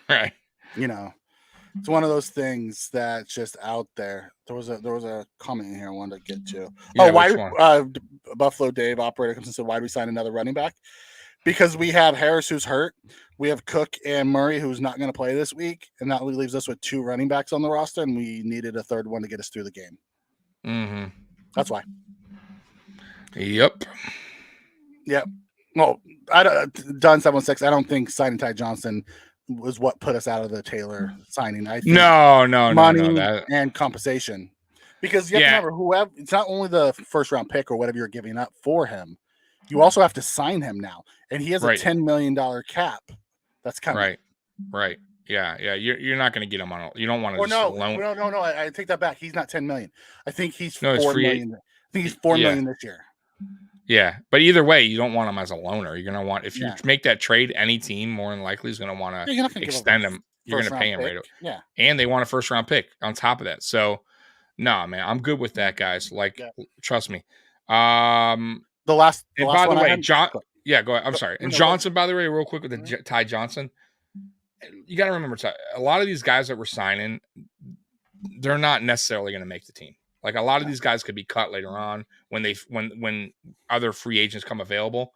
Right. It's one of those things that's just out there. There was a comment in here I wanted to get to. Buffalo Dave operator comes and said, why do we sign another running back? because we have Harris who's hurt. We have Cook and Murray who's not going to play this week, and that leaves us with 2 running backs on the roster, and we needed a third one to get us through the game. Mm-hmm. That's why. Yep. Well, Don 716. I don't think signing Ty Johnson was what put us out of the Taylor signing. I think No, money that... and compensation, because you have to remember, whoever, it's not only the first round pick or whatever you're giving up for him, you also have to sign him now, and he has a $10 million cap that's coming. Right. Yeah. You're not going to get him on. You don't want to. No. I take that back. He's not 10 million. I think he's $4 million. I think he's $4 million this year. Yeah, but either way, you don't want him as a loaner. You're going to want, if you make that trade, any team more than likely is going to want to extend him. You're going to pay him right. Yeah, and they want a first round pick on top of that. So, no, man, I'm good with that, guys. Like, trust me. The last by the way, John. Yeah, go ahead. I'm sorry. And Johnson, by the way, real quick with the Ty Johnson. You got to remember, a lot of these guys that we're signing, they're not necessarily going to make the team. Like, a lot of these guys could be cut later on when other free agents come available.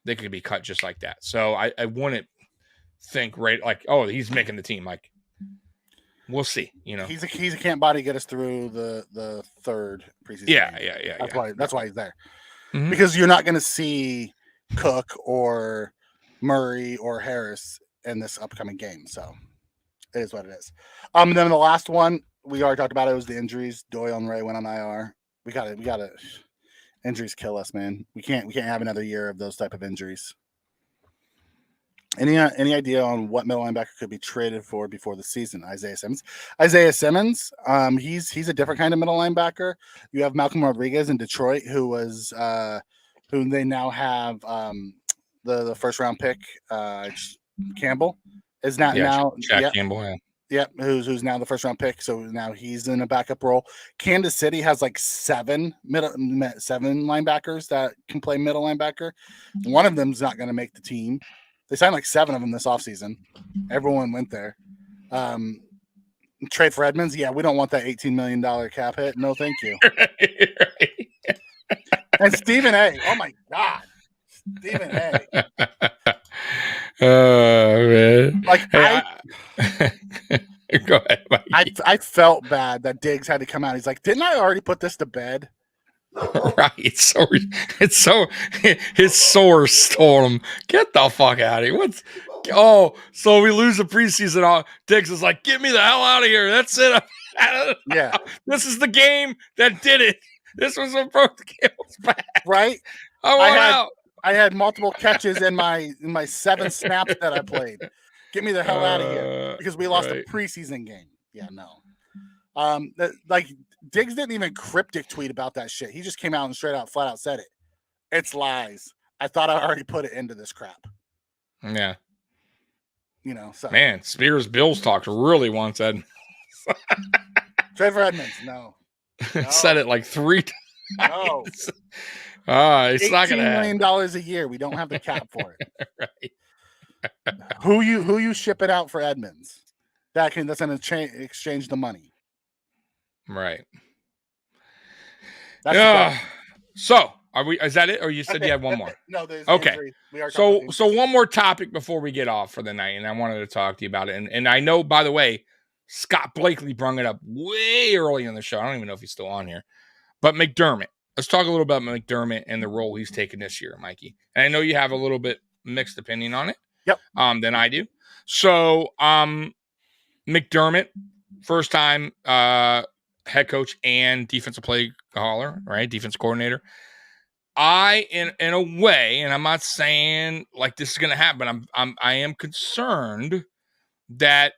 They could be cut just like that. So I wouldn't think like, oh, he's making the team. Like, we'll see. You know, he's a camp body get us through the third preseason. Yeah. That's why he's there. Mm-hmm. Because you're not going to see Cook or Murray or Harris in this upcoming game. So it is what it is. And then the last one we already talked about, it was the injuries. Doyle and Ray went on IR. We got to injuries kill us, man. We can't have another year of those type of injuries. Any idea on what middle linebacker could be traded for before the season? Isaiah Simmons. He's a different kind of middle linebacker. You have Malcolm Rodriguez in Detroit, who was who they now have the first round pick. Campbell is not now. Jack Campbell. Yep, who's now the first round pick. So now he's in a backup role. Kansas City has like 7 linebackers that can play middle linebacker. One of them's not going to make the team. They signed like 7 of them this offseason. Everyone went there. Trade for Edmonds. Yeah, we don't want that $18 million cap hit. No, thank you. Right. And Stephen A. Oh my God. Stephen A. Oh man! Like, go ahead, Mikey. I felt bad that Diggs had to come out. He's like, "Didn't I already put this to bed?" Right. So his source told him, "Get the fuck out of here." So we lose the preseason. Diggs is like, "Get me the hell out of here." That's it. Yeah. This is the game that did it. This was what broke the camel's back. Right. I want out. I had multiple catches in my 7 snaps that I played. Get me the hell out of here, because we lost a preseason game. Yeah, no. Like, Diggs didn't even cryptic tweet about that shit. He just came out and flat out said it. It's lies. I thought I already put it into this crap. Yeah. You know, so man, Spears Bills talked really once, Ed. Trade for Edmonds. No. Said it like 3 times. No. It's not gonna $18 million a year. We don't have the cap for it. Right. Who you shipping out for Edmonds? That's gonna exchange the money. Right. That's so are we? Is that it? Or you said you had one more? No, there's okay. We are so one more topic before we get off for the night, and I wanted to talk to you about it. And I know, by the way, Scott Blakely brought it up way early in the show. I don't even know if he's still on here, but McDermott. Let's talk a little about McDermott and the role he's taken this year, Mikey. And I know you have a little bit mixed opinion on it. Yep. Than I do. So, McDermott, first time head coach and defensive play caller, right? Defense coordinator. In a way, and I'm not saying like this is going to happen, but I am concerned that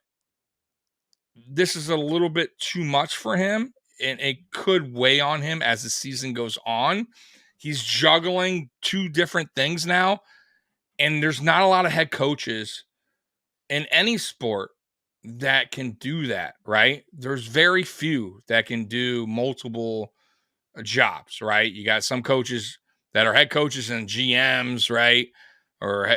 this is a little bit too much for him. And it could weigh on him as the season goes on. He's juggling 2 different things now. And there's not a lot of head coaches in any sport that can do that, right? There's very few that can do multiple jobs, right? You got some coaches that are head coaches and GMs, right? Or,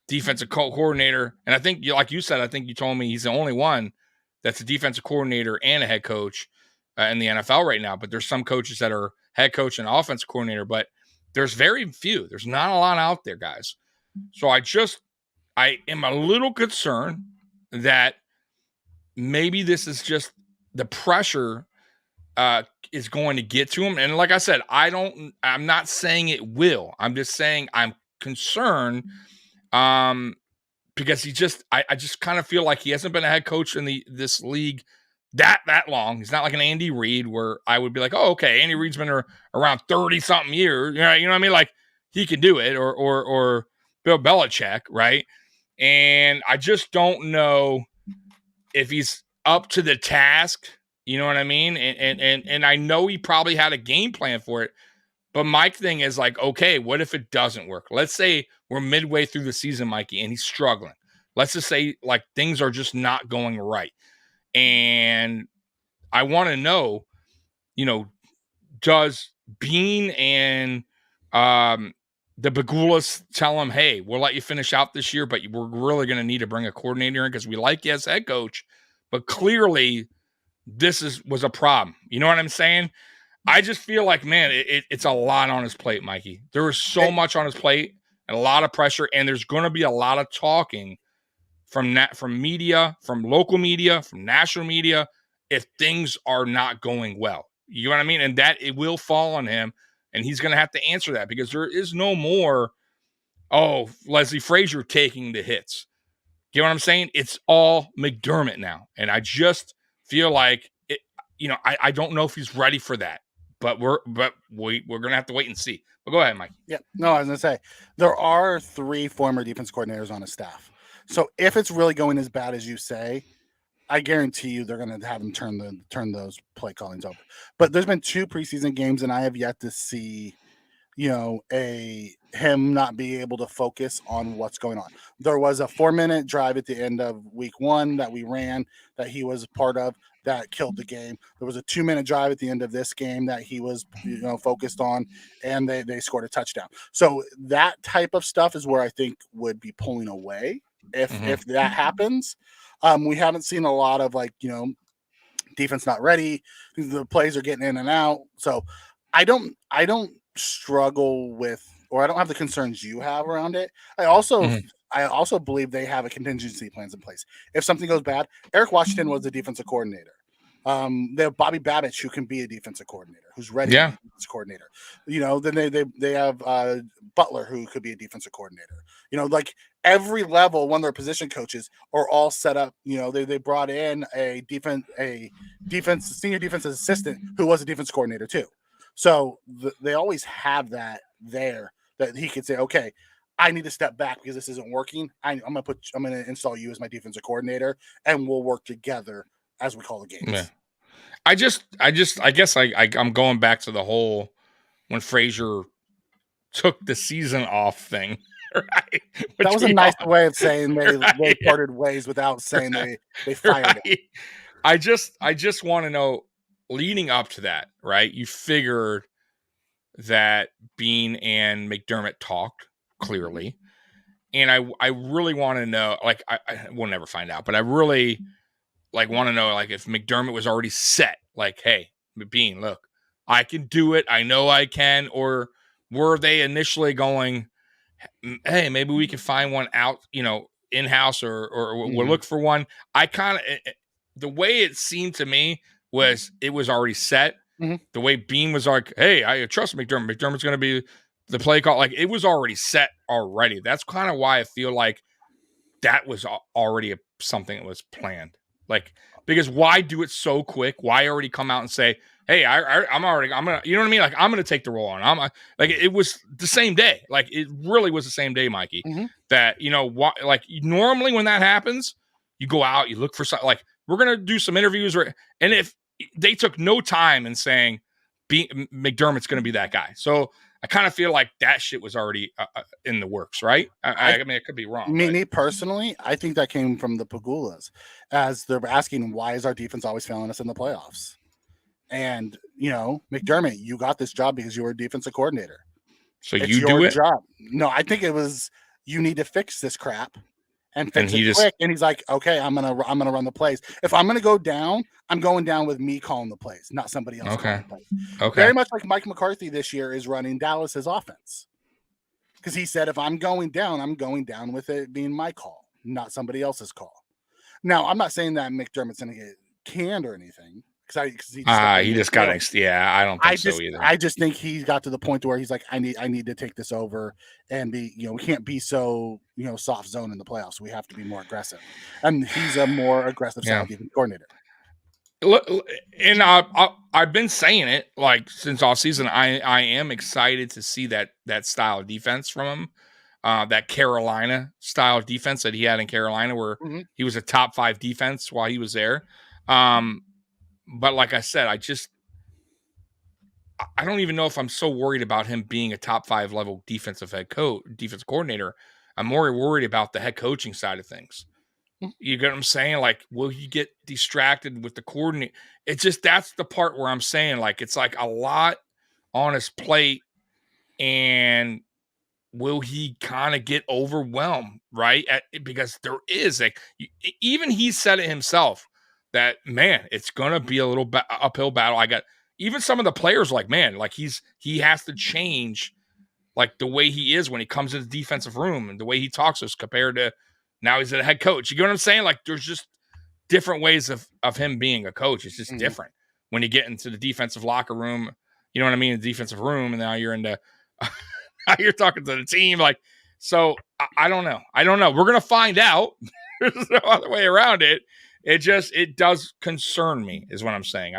defensive coordinator. And I think, like you said, I think you told me he's the only one that's a defensive coordinator and a head coach in the NFL right now. But there's some coaches that are head coach and offensive coordinator, but there's very few. There's not a lot out there, guys. So I am a little concerned that maybe this is just the pressure is going to get to him. And like I said, I'm not saying it will. I'm just saying I'm concerned because I just kind of feel like he hasn't been a head coach in this league that long. He's not like an Andy Reid where I would be like, oh, okay, Andy Reid's been around 30-something years. You know what I mean? Like he can do it, or Bill Belichick, right? And I just don't know if he's up to the task. You know what I mean? And I know he probably had a game plan for it. But my thing is like, okay, what if it doesn't work? Let's say we're midway through the season, Mikey, and he's struggling. Let's just say like things are just not going right. And I want to know, does Bean and the Bagulas tell him, hey, we'll let you finish out this year, but we're really going to need to bring a coordinator in because we like you as head coach. But clearly this was a problem. You know what I'm saying? I just feel like, man, it's a lot on his plate, Mikey. There is so much on his plate and a lot of pressure, and there's going to be a lot of talking from media, from local media, from national media, if things are not going well. You know what I mean? And that it will fall on him, and he's going to have to answer that because there is no more, Leslie Frazier taking the hits. You know what I'm saying? It's all McDermott now, and I just feel like it. I don't know if he's ready for that. But we're gonna have to wait and see. But go ahead, Mike. Yeah, no, I was gonna say there are 3 former defense coordinators on his staff. So if it's really going as bad as you say, I guarantee you they're gonna have him turn those play callings over. But there's been 2 preseason games, and I have yet to see, him not be able to focus on what's going on. There was a 4-minute drive at the end of week 1 that we ran that he was part of that killed the game. There was a 2-minute drive at the end of this game that he was, focused on, and they scored a touchdown. So that type of stuff is where I think would be pulling away if that happens. We haven't seen a lot of defense not ready. The plays are getting in and out. So I don't struggle with, or I don't have the concerns you have around it. I also believe they have a contingency plans in place. If something goes bad, Eric Washington was the defensive coordinator. They have Bobby Babich, who can be a defensive coordinator, who's ready to be a defensive coordinator. Then they have Butler, who could be a defensive coordinator. Like every level, one of their position coaches are all set up. They brought in a senior defense assistant who was a defense coordinator too. So they always have that there that he could say, okay, I need to step back because this isn't working. I'm gonna install you as my defensive coordinator, and we'll work together as we call the games. Yeah. I guess I'm going back to the whole when Frazier took the season off thing. Right? That was a nice way of saying they parted ways without saying they fired him. I just want to know, leading up to that, right? You figured that Bean and McDermott talked clearly, and I really want to know, like I will never find out, but I really want to know, like if McDermott was already set, like, hey, Bean, look, I can do it, I know I can, or were they initially going, hey, maybe we can find one out, in-house, or we'll look for one. I kind of, the way it seemed to me was it was already set. The way Bean was like, hey, I trust McDermott. McDermott's going to be the play call. Like it was already set already. That's kind of why I feel like that was already something that was planned. Like, because why do it so quick? Why already come out and say, hey, I'm gonna, you know what I mean? Like I'm gonna take the role on. Like it was the same day. Like it really was the same day, Mikey. That like normally when that happens, you go out, you look for something. Like we're gonna do some interviews, and if they took no time in saying McDermott's gonna be that guy, so I kind of feel like that shit was already in the works, right? I mean, it could be wrong. Me personally, I think that came from the Pagulas, as they're asking, why is our defense always failing us in the playoffs? And, McDermott, you got this job because you were a defensive coordinator. So it's you do it? Job. No, I think it was, you need to fix this crap and fix it quick. And he's like, okay, I'm gonna run the plays. If I'm gonna go down, I'm going down with me calling the plays, not somebody else calling the plays. Okay. Very much like Mike McCarthy this year is running Dallas's offense. Because he said, if I'm going down with it being my call, not somebody else's call. Now, I'm not saying that McDermott's going to get canned or anything. Because he just got I don't think so either. I just think he got to the point where he's like, I need to take this over and be, we can't be so, soft zone in the playoffs. We have to be more aggressive. And he's a more aggressive style defense coordinator. Look, and I've been saying it like since all season. I am excited to see that style of defense from him, that Carolina style of defense that he had in Carolina, where he was a top 5 defense while he was there. But like I said, I don't even know if I'm so worried about him being a top 5 level defensive coordinator. I'm more worried about the head coaching side of things. You get what I'm saying? Like, will he get distracted with the coordinate? It's just, that's the part where I'm saying, like, it's like a lot on his plate, and will he kind of get overwhelmed, right? Because there is, like, even he said it himself that, man, it's going to be a little uphill battle. I got even some of the players like, man, like he has to change like the way he is when he comes to the defensive room and the way he talks to us compared to now he's a head coach. You get what I'm saying? Like, there's just different ways of him being a coach. It's just different when you get into the defensive locker room. You know what I mean? The defensive room, and now you're into now you're talking to the team. Like, so I don't know. We're gonna find out. There's no other way around it. It does concern me, is what I'm saying.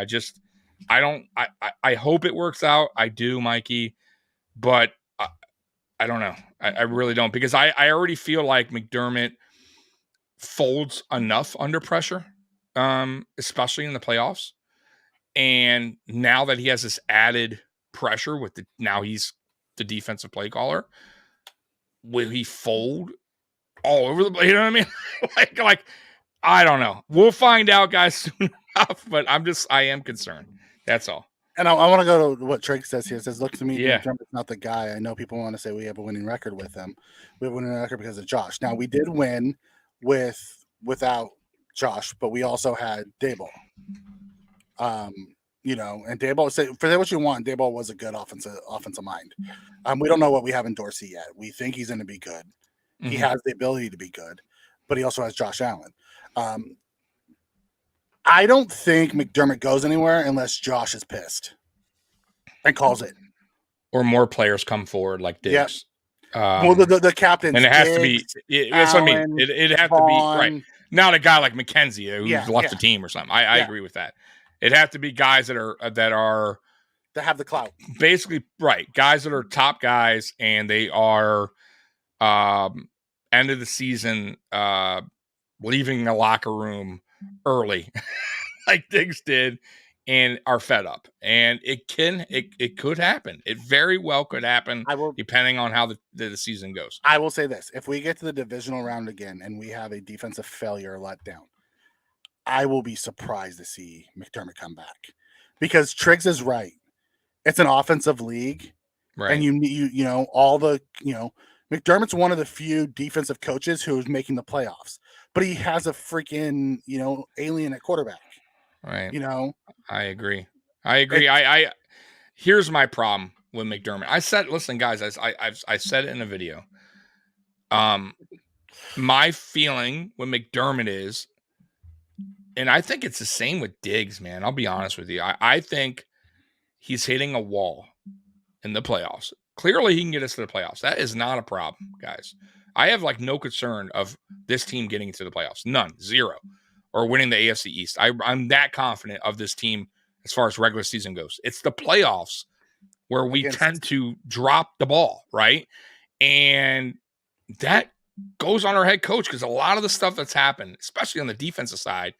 I hope it works out. I do, Mikey, but I don't know. I really don't, because I already feel like McDermott folds enough under pressure, especially in the playoffs. And now that he has this added pressure with now he's the defensive play caller, will he fold all over the place? You know what I mean? like I don't know. We'll find out, guys, soon enough. But I am concerned. That's all. And I want to go to what Trigg says here. It says, look to me, McDermott's not the guy. I know people want to say we have a winning record with him. We have a winning record because of Josh. Now, we did win without Josh, but we also had Daboll. And Daboll, say for what you want, Daboll was a good offensive mind. We don't know what we have in Dorsey yet. We think he's going to be good. He has the ability to be good, but he also has Josh Allen. I don't think McDermott goes anywhere unless Josh is pissed and calls it. Or more players come forward like Diggs. Yep. Well, the captain. And it has to be, that's what I mean. It has to be, right. Not a guy like McKenzie who's left the team or something. I agree with that. It has to be guys that have the clout. Basically, right. Guys that are top guys, and they are end of the season leaving the locker room early like Diggs did, and are fed up. And it could happen. It very well could happen, depending on how the season goes. I will say this. If we get to the divisional round again and we have a defensive failure letdown, I will be surprised to see McDermott come back, because Triggs is right. It's an offensive league, right? And McDermott's one of the few defensive coaches who is making the playoffs, but he has a freaking, alien at quarterback. Right. I agree. I here's my problem with McDermott. I said, listen, guys, I said it in a video. My feeling with McDermott is, and I think it's the same with Diggs, man. I'll be honest with you. I think he's hitting a wall in the playoffs. Clearly, he can get us to the playoffs. That is not a problem, guys. I have no concern of this team getting to the playoffs. None. Zero. Or winning the AFC East. I'm that confident of this team as far as regular season goes. It's the playoffs where we tend to drop the ball, right? And that goes on our head coach, because a lot of the stuff that's happened, especially on the defensive side,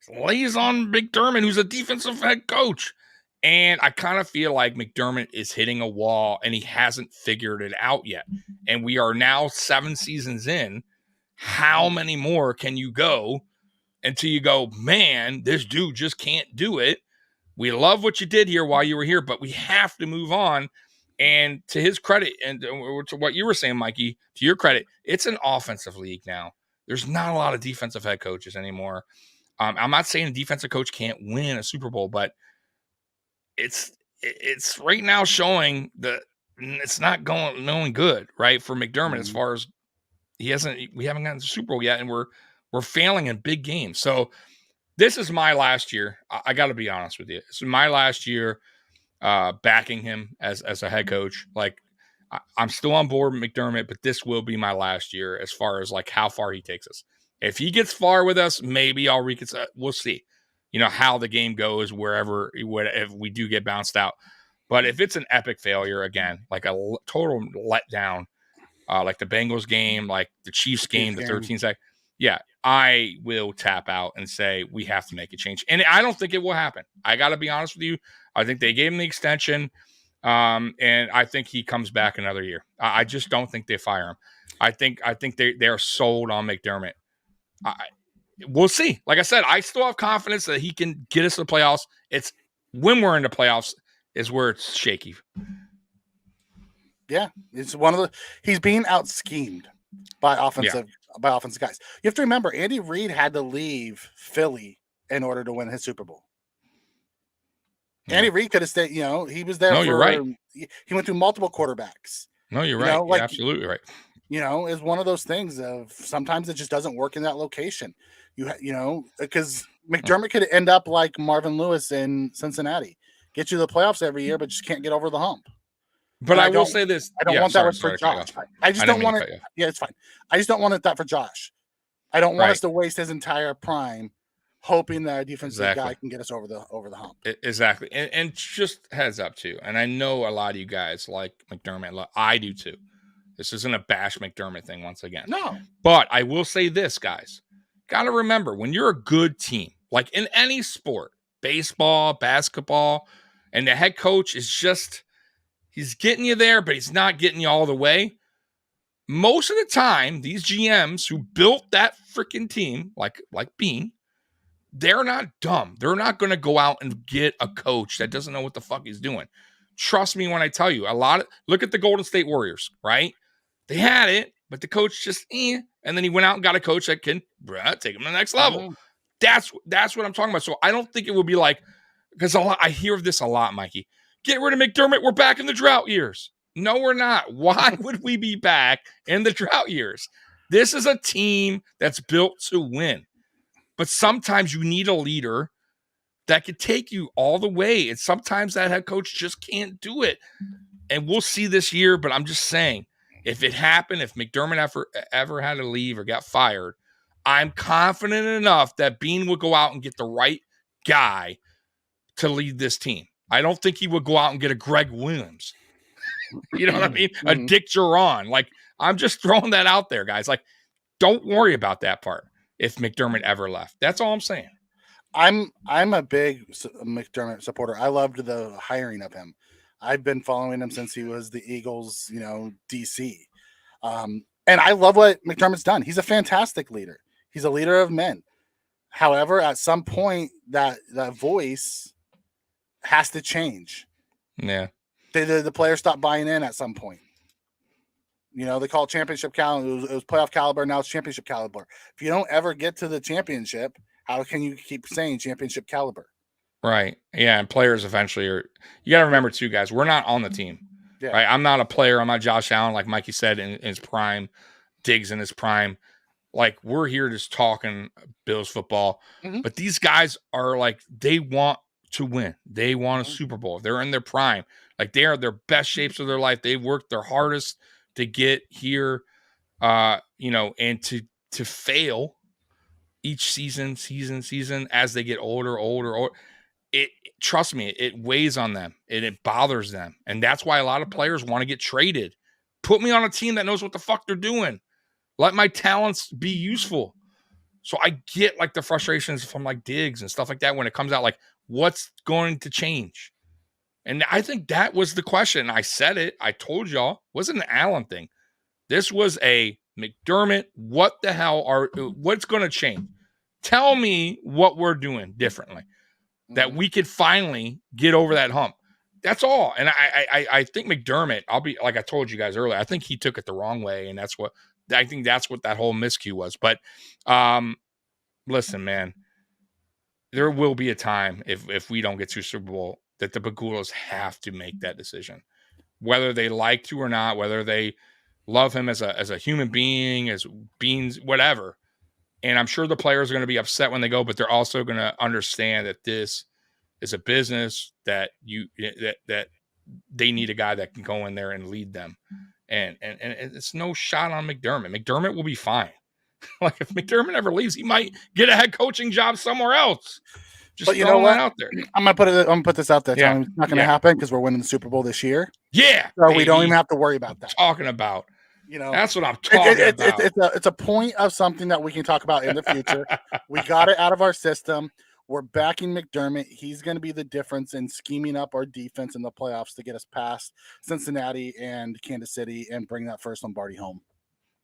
lays on McDermott, who's a defensive head coach. And I kind of feel like McDermott is hitting a wall, and he hasn't figured it out yet. And we are now 7 seasons in. How many more can you go until you go, man, this dude just can't do it? We love what you did here while you were here, but we have to move on. And to his credit, and to what you were saying, Mikey, to your credit, it's an offensive league now. There's not a lot of defensive head coaches anymore. I'm not saying a defensive coach can't win a Super Bowl, but it's right now showing it's not going good, right, for McDermott as far as we haven't gotten to the Super Bowl yet, and we're failing in big games. So this is my last year. I got to be honest with you. This is my last year backing him as a head coach. Like, I'm still on board with McDermott, but this will be my last year as far as like how far he takes us. If he gets far with us, maybe I'll reconsider. We'll see, how the game goes if we do get bounced out. But if it's an epic failure again, like a total letdown, like the Bengals game, like the Chiefs game, the 13 second, yeah, I will tap out and say we have to make a change. And I don't think it will happen. I got to be honest with you. I think they gave him the extension, and I think he comes back another year. I just don't think they fire him. I think they're sold on McDermott. We'll see. Like I said, I still have confidence that he can get us to the playoffs. It's when we're in the playoffs is where it's shaky. Yeah, it's he's being out schemed by offensive guys. You have to remember, Andy Reid had to leave Philly in order to win his Super Bowl. Andy Reid could have stayed. He was there. No, you're right. He went through multiple quarterbacks. No, you're right. You're absolutely right. It's one of those things of sometimes it just doesn't work in that location. Because McDermott could end up like Marvin Lewis in Cincinnati, get you to the playoffs every year, but just can't get over the hump. But I will say this: I don't want that for Josh. I just don't want it. Yeah, it's fine. I just don't want that for Josh. I don't want us to waste his entire prime hoping that a defensive guy can get us over the hump. Exactly. And just heads up too. And I know a lot of you guys like McDermott. I do too. This isn't a bash McDermott thing once again. No. But I will say this, guys. Got to remember, when you're a good team, like in any sport, baseball, basketball, and the head coach is just, he's getting you there, but he's not getting you all the way. Most of the time, these GMs who built that freaking team, like Bean, they're not dumb. They're not going to go out and get a coach that doesn't know what the fuck he's doing. Trust me when I tell you, look at the Golden State Warriors, right? They had it, but the coach just, and then he went out and got a coach that can take him to the next level. That's what I'm talking about. So I don't think it would be like, because I hear of this a lot, Mikey. Get rid of McDermott. We're back in the drought years. No, we're not. Why would we be back in the drought years? This is a team that's built to win. But sometimes you need a leader that could take you all the way. And sometimes that head coach just can't do it. And we'll see this year, but I'm just saying, if it happened, if McDermott ever had to leave or got fired, I'm confident enough that Bean would go out and get the right guy to lead this team. I don't think he would go out and get a Greg Williams. You know what I mean? A Dick Duran. Like, I'm just throwing that out there, guys. Like, don't worry about that part if McDermott ever left. That's all I'm saying. I'm a big McDermott supporter. I loved the hiring of him. I've been following him since he was the Eagles, DC. And I love what McDermott's done. He's a fantastic leader. He's a leader of men. However, at some point, that voice has to change. Yeah. The players stop buying in at some point. They call it championship caliber. It was playoff caliber. Now it's championship caliber. If you don't ever get to the championship, how can you keep saying championship caliber? Right. Yeah. And players eventually you got to remember too, guys, we're not on the team. Yeah. Right. I'm not a player. I'm not Josh Allen, like Mikey said, in his prime, Diggs in his prime. Like, we're here just talking Bills football. But these guys are like, they want to win. They want a Super Bowl. They're in their prime. Like, they are their best shapes of their life. They've worked their hardest to get here, and to fail each season as they get older. Trust me, it weighs on them and it bothers them. And that's why a lot of players want to get traded. Put me on a team that knows what the fuck they're doing. Let my talents be useful. So I get like the frustrations from like Diggs and stuff like that when it comes out, like, what's going to change? And I think that was the question. I said it. I told y'all. It wasn't an Allen thing. This was a McDermott. What the hell what's going to change? Tell me what we're doing differently that we could finally get over that hump. That's all. And I think McDermott, I'll be like I told you guys earlier, I think he took it the wrong way. And that's what that whole miscue was. But listen, man, there will be a time if we don't get to Super Bowl that the Pagulas have to make that decision. whether they like to or not, whether they love him as a human being, as beings, whatever. And I'm sure the players are going to be upset when they go, but they're also going to understand that this is a business that that they need a guy that can go in there and lead them. And it's no shot on McDermott. McDermott will be fine. Like if McDermott ever leaves, he might get a head coaching job somewhere else. Just throwing that out there. I'm gonna put this out there. Yeah. It's not gonna happen because we're winning the Super Bowl this year. Yeah. So we don't even have to worry about that. Talking about. You know, that's what I'm talking about. It's a point of something that we can talk about in the future. We got it out of our system. We're backing McDermott. He's going to be the difference in scheming up our defense in the playoffs to get us past Cincinnati and Kansas City and bring that first Lombardi home.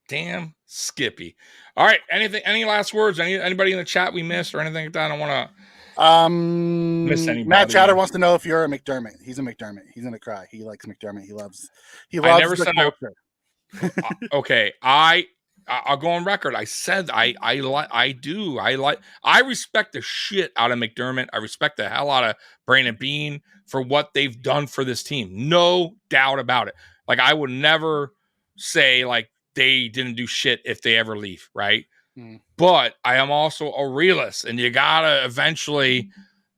Damn Skippy. All right. Any last words? Anybody in the chat we missed or anything like that? I don't want to miss anybody. Matt Chatter wants to know if you're a McDermott. He's a McDermott. He's gonna cry. He likes McDermott. He loves I never the said culture. Okay, I'll go on record. I said I respect the shit out of McDermott. I respect the hell out of Brandon Beane for what they've done for this team. No doubt about it. Like I would never say like they didn't do shit if they ever leave, right? But I am also a realist, and you gotta eventually.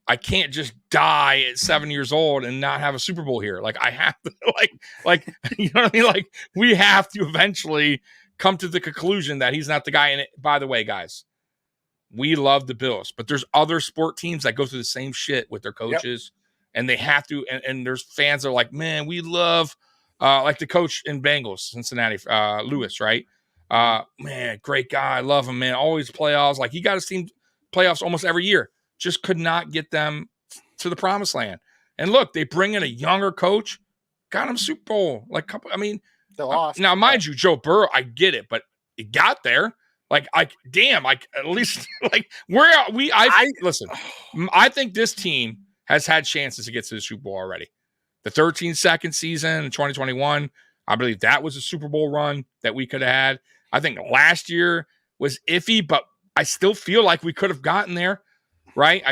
I can't just die at 7 years old and not have a Super Bowl here. Like I have to, like you know what I mean? Like we have to eventually come to the conclusion that he's not the guy. And by the way, guys, we love the Bills, but there's other sport teams that go through the same shit with their coaches, and they have to. And there's fans that are like, man, we love like the coach in Bengals, Cincinnati, Lewis, right? Man, great guy, love him, man. Always playoffs. Like he got his team playoffs almost every year. Just could not get them to the promised land. And look, they bring in a younger coach, got him Super Bowl. Like, I mean, they lost. Now, mind you, Joe Burrow, I get it, but it got there. Like, damn, like at least like listen. I think this team has had chances to get to the Super Bowl already. The 13-second season in 2021, I believe that was a Super Bowl run that we could have had. I think last year was iffy, but I still feel like we could have gotten there. Right.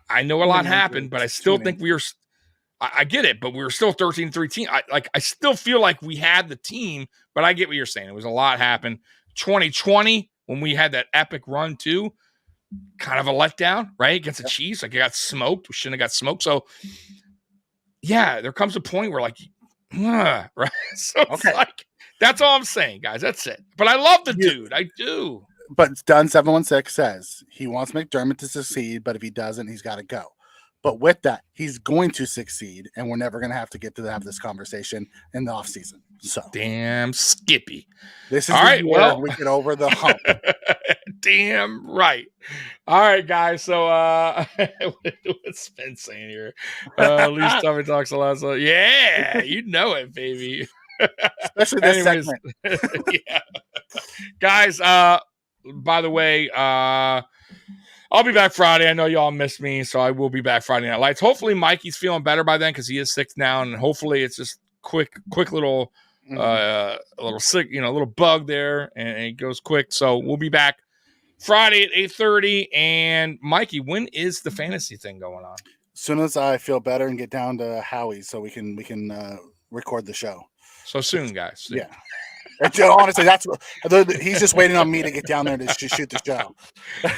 I know a lot happened, but I still think we were, I get it, but we were still 13-3 team. I still feel like we had the team, but I get what you're saying. It was a lot happened. 2020, when we had that epic run too, kind of a letdown, right? Against the Chiefs. Like it got smoked. We shouldn't have got smoked. So yeah, there comes a point where like, right. So it's like, that's all I'm saying, guys. That's it. But I love the dude. I do. But Dunn716 says he wants McDermott to succeed, but if he doesn't, he's got to go. But with that, he's going to succeed, and we're never going to have to get to have this conversation in the offseason. So damn Skippy. This is all right. Well, we get over the hump. Damn right. All right, guys. So what's Spence saying here? At least Tommy talks a lot. So yeah, you know it, baby. Especially this segment. Yeah. Guys, by the way, I'll be back Friday. I know y'all missed me, so I will be back Friday Night Lights. Hopefully Mikey's feeling better by then because he is sick now, and hopefully it's just quick little a little sick, a little bug there, and it goes quick. So we'll be back Friday at 8:30. And Mikey, when is the fantasy thing going on? As soon as I feel better and get down to Howie's so we can record the show. So soon, guys. Yeah. Honestly, he's just waiting on me to get down there to shoot the show.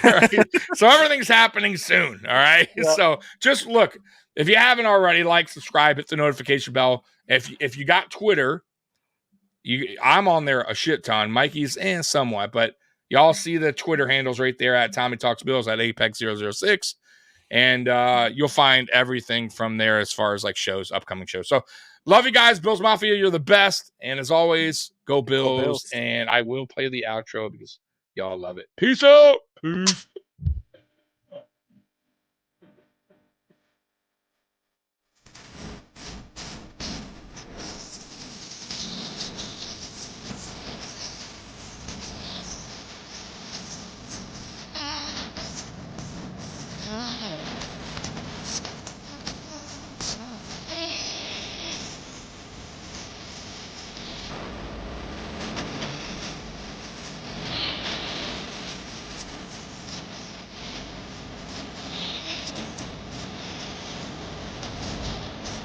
Right. So everything's happening soon. All right. Yep. So just look, if you haven't already, like, subscribe, hit the notification bell. If you got Twitter, I'm on there a shit ton. Mikey's somewhat, but y'all see the Twitter handles right there at Tommy Talks Bills at Apex006. And you'll find everything from there as far as like shows, upcoming shows. So love you guys. Bills Mafia, you're the best. And as always, go Bills. And I will play the outro because y'all love it. Peace out. Peace.